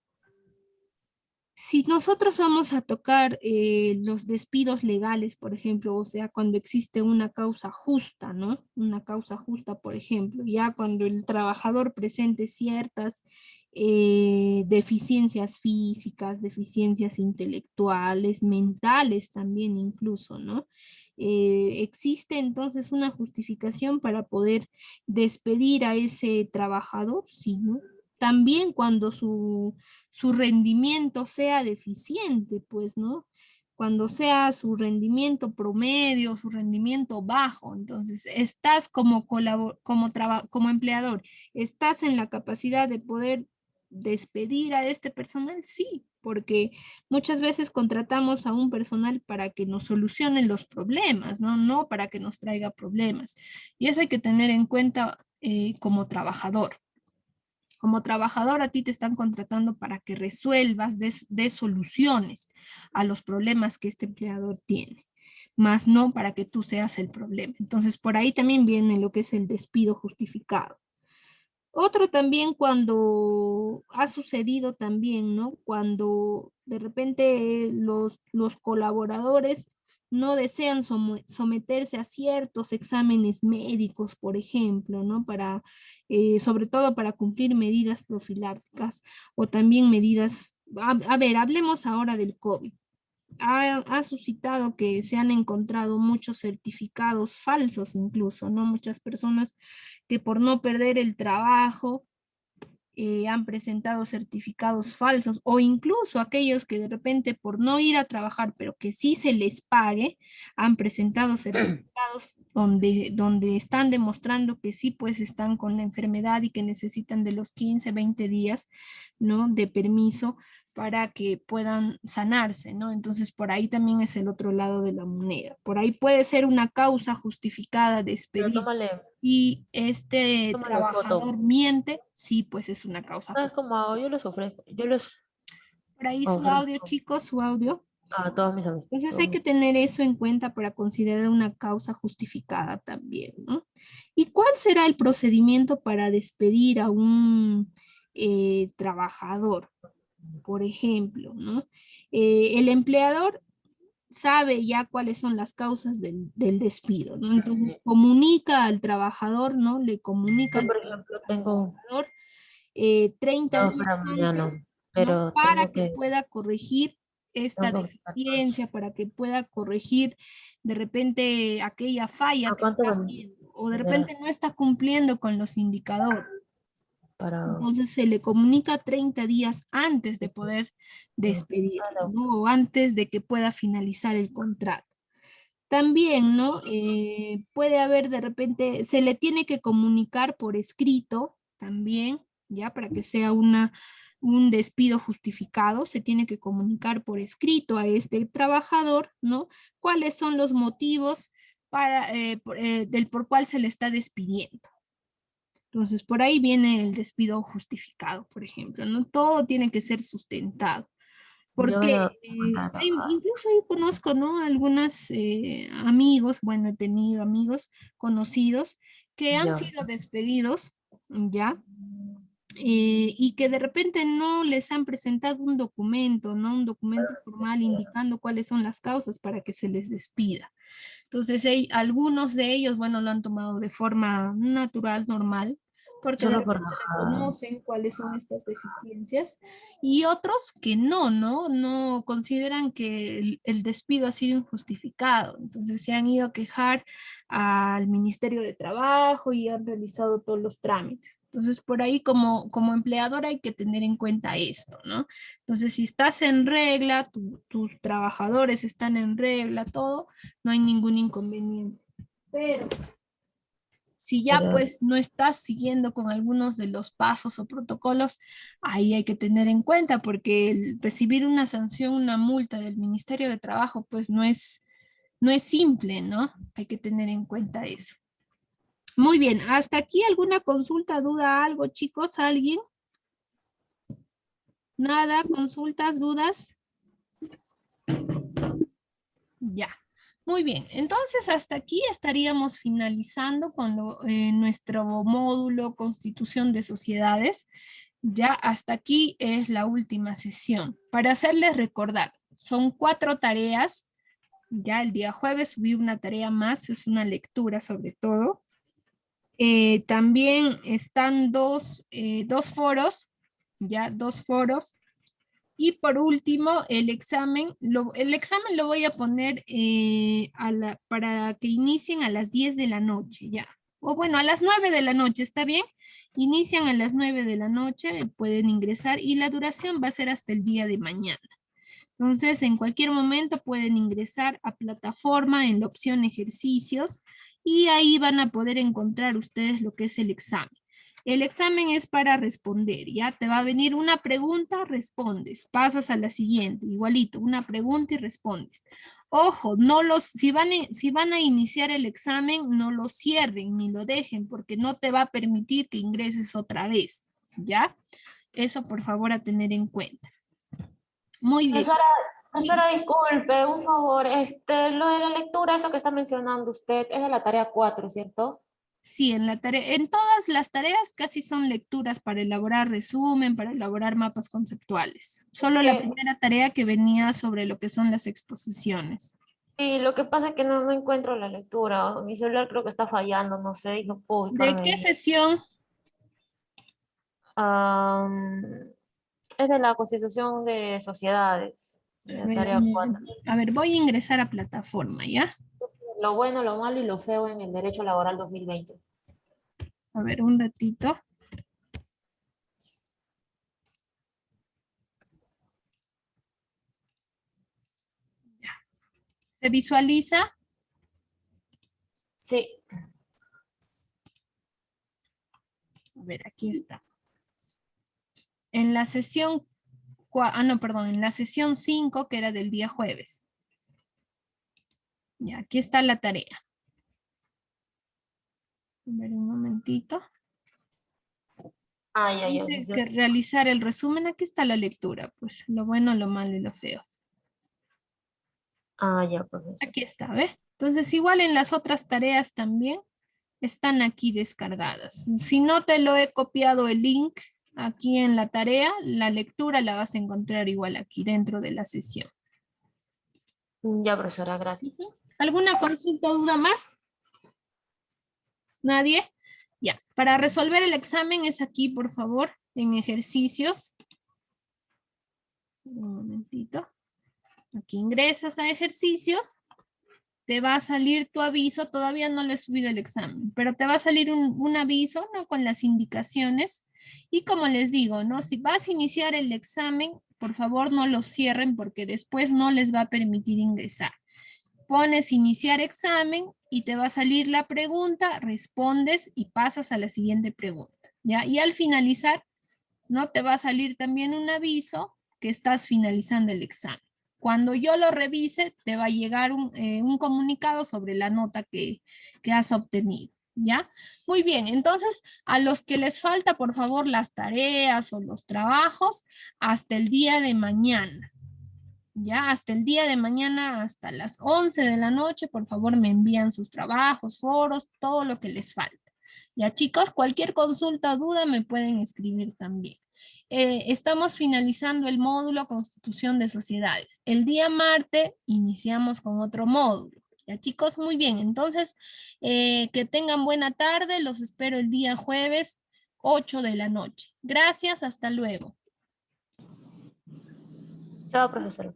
Si nosotros vamos a tocar los despidos legales, por ejemplo, o sea, cuando existe una causa justa, ¿no? Una causa justa, por ejemplo, ya cuando el trabajador presente ciertas deficiencias físicas, deficiencias intelectuales, mentales también incluso, ¿no? ¿Existe entonces una justificación para poder despedir a ese trabajador? Sí, ¿no? También cuando su rendimiento sea deficiente, pues, ¿no? Cuando sea su rendimiento promedio, su rendimiento bajo, entonces estás como empleador, ¿estás en la capacidad de poder despedir a este personal? Sí, porque muchas veces contratamos a un personal para que nos solucionen los problemas, ¿no? No para que nos traiga problemas. Y eso hay que tener en cuenta como trabajador. Como trabajador a ti te están contratando para que resuelvas, de soluciones a los problemas que este empleador tiene, más no para que tú seas el problema. Entonces, por ahí también viene lo que es el despido justificado. Otro también cuando ha sucedido también, ¿no? Cuando de repente los colaboradores no desean someterse a ciertos exámenes médicos, por ejemplo, ¿no? Para, sobre todo para cumplir medidas profilácticas o también medidas, a ver, hablemos ahora del COVID. Ha suscitado que se han encontrado muchos certificados falsos incluso, ¿no? Muchas personas que por no perder el trabajo han presentado certificados falsos o incluso aquellos que de repente por no ir a trabajar, pero que sí se les pague, han presentado certificados donde están demostrando que sí pues están con la enfermedad y que necesitan de los 15 20 días, ¿no? De permiso para que puedan sanarse, ¿no? Entonces, por ahí también es el otro lado de la moneda. Por ahí puede ser una causa justificada de Pero despedir y este tómale trabajador foto. miente, sí, pues es una causa ¿Sabes justa. cómo hago? Yo les ofrezco, yo les Por ahí su audio, ofrezco chicos, su audio. a todos mis amigos. Entonces hay que tener eso en cuenta para considerar una causa justificada también, ¿no? ¿Y cuál será el procedimiento para despedir a un trabajador, por ejemplo, ¿no? El empleador sabe ya cuáles son las causas del despido, ¿no? Entonces comunica al trabajador, ¿no? Le comunica Yo, al por ejemplo, tengo trabajador 30 dos días para mañana, antes, ¿no? pero Para que pueda corregir esta tengo que buscar más. deficiencia, para que pueda corregir de repente aquella falla ¿A que cuánto está haciendo, o de repente vendrá no está cumpliendo con los indicadores. para Entonces se le comunica 30 días antes de poder despedirlo, ¿no? O antes de que pueda finalizar el contrato. También, ¿no? Puede haber de repente, se le tiene que comunicar por escrito también, ya para que sea un despido justificado, se tiene que comunicar por escrito a este trabajador, ¿no? ¿Cuáles son los motivos del por cual se le está despidiendo? Entonces, por ahí viene el despido justificado, por ejemplo, ¿no? Todo tiene que ser sustentado. yo Porque voy a contratar más. incluso yo conozco, ¿no? Algunos amigos, bueno, he tenido amigos conocidos que han Ya. sido despedidos, ¿ya? Y que de repente no les han presentado un documento, ¿no? Un documento formal indicando cuáles son las causas para que se les despida. Entonces, algunos de ellos, bueno, lo han tomado de forma natural, normal, porque de Solo por repente bajadas. reconocen cuáles son estas deficiencias, y otros que no, ¿no? No consideran que el despido ha sido injustificado. Entonces, se han ido a quejar al Ministerio de Trabajo y han realizado todos los trámites. Entonces, por ahí como empleador hay que tener en cuenta esto, ¿no? Entonces, si estás en regla, tus trabajadores están en regla, todo, no hay ningún inconveniente. Pero si ya Pero, pues no estás siguiendo con algunos de los pasos o protocolos, ahí hay que tener en cuenta porque recibir una sanción, una multa del Ministerio de Trabajo, pues no es simple, ¿no? Hay que tener en cuenta eso. Muy bien, hasta aquí alguna consulta, duda, algo, chicos, ¿alguien? Nada, consultas, dudas. Ya. Muy bien, entonces hasta aquí estaríamos finalizando con nuestro módulo Constitución de Sociedades. Ya hasta aquí es la última sesión. Para hacerles recordar, son 4 tareas. Ya el día jueves subí una tarea más, es una lectura sobre todo. También están dos foros, ya 2 foros. Y por último, el examen lo voy a poner para que inicien a las 10 de la noche, ya. O bueno, a las 9 de la noche, ¿está bien? Inician a las 9 de la noche, pueden ingresar y la duración va a ser hasta el día de mañana. Entonces, en cualquier momento pueden ingresar a plataforma en la opción ejercicios y ahí van a poder encontrar ustedes lo que es el examen. El examen es para responder, ya te va a venir una pregunta, respondes, pasas a la siguiente, igualito, una pregunta y respondes. Ojo, si van a iniciar el examen, no lo cierren ni lo dejen porque no te va a permitir que ingreses otra vez, ¿ya? Eso por favor a tener en cuenta. Muy bien. Profesora, profesora, disculpe, un favor, lo de la lectura, eso que está mencionando usted, es de la tarea 4, ¿cierto? Sí, en la tarea, en todas las tareas casi son lecturas para elaborar resumen, para elaborar mapas conceptuales. Solo la primera tarea que venía sobre lo que son las exposiciones. Y lo que pasa es que no encuentro la lectura. Mi celular creo que está fallando, no sé, y no puedo ¿De ubicarme qué bien. sesión? Es de la Constitución de Sociedades, A de la ver, tarea 4. a ver, voy a ingresar a plataforma, ¿ya? Lo bueno, lo malo y lo feo en el derecho laboral 2020. A ver, un ratito. ¿Se visualiza? Sí, A ver, aquí está. En la sesión, no, perdón, en la sesión 5, que era del día jueves. Ya, aquí está la tarea. A ver, un momentito. ya, Dice sí. que realizar el resumen, aquí está la lectura, pues lo bueno, lo malo y lo feo. Ya, profesor. Aquí está, ¿ves? Entonces, igual en las otras tareas también están aquí descargadas. Si no te lo he copiado el link aquí en la tarea, la lectura la vas a encontrar igual aquí dentro de la sesión. Ya, profesora, gracias. ¿Alguna consulta o duda más? ¿Nadie? Ya, para resolver el examen es aquí, por favor, en ejercicios. Un momentito. Aquí ingresas a ejercicios. Te va a salir tu aviso, todavía no le he subido el examen, pero te va a salir un aviso, ¿no? Con las indicaciones. Y como les digo, ¿no? Si vas a iniciar el examen, por favor no lo cierren porque después no les va a permitir ingresar. Pones iniciar examen y te va a salir la pregunta, respondes y pasas a la siguiente pregunta, ¿ya? Y al finalizar, ¿no? Te va a salir también un aviso que estás finalizando el examen. Cuando yo lo revise, te va a llegar un comunicado sobre la nota que has obtenido, ¿ya? Muy bien, entonces a los que les falta, por favor, las tareas o los trabajos, hasta el día de mañana, ¿ya? Hasta el día de mañana, hasta las 11 de la noche, por favor, me envían sus trabajos, foros, todo lo que les falta. Ya, chicos, cualquier consulta o duda me pueden escribir también. Estamos finalizando el módulo Constitución de Sociedades. El día martes iniciamos con otro módulo. Ya, chicos, muy bien. Entonces, que tengan buena tarde. Los espero el día jueves, 8 de la noche. Gracias, hasta luego. Chao, profesora.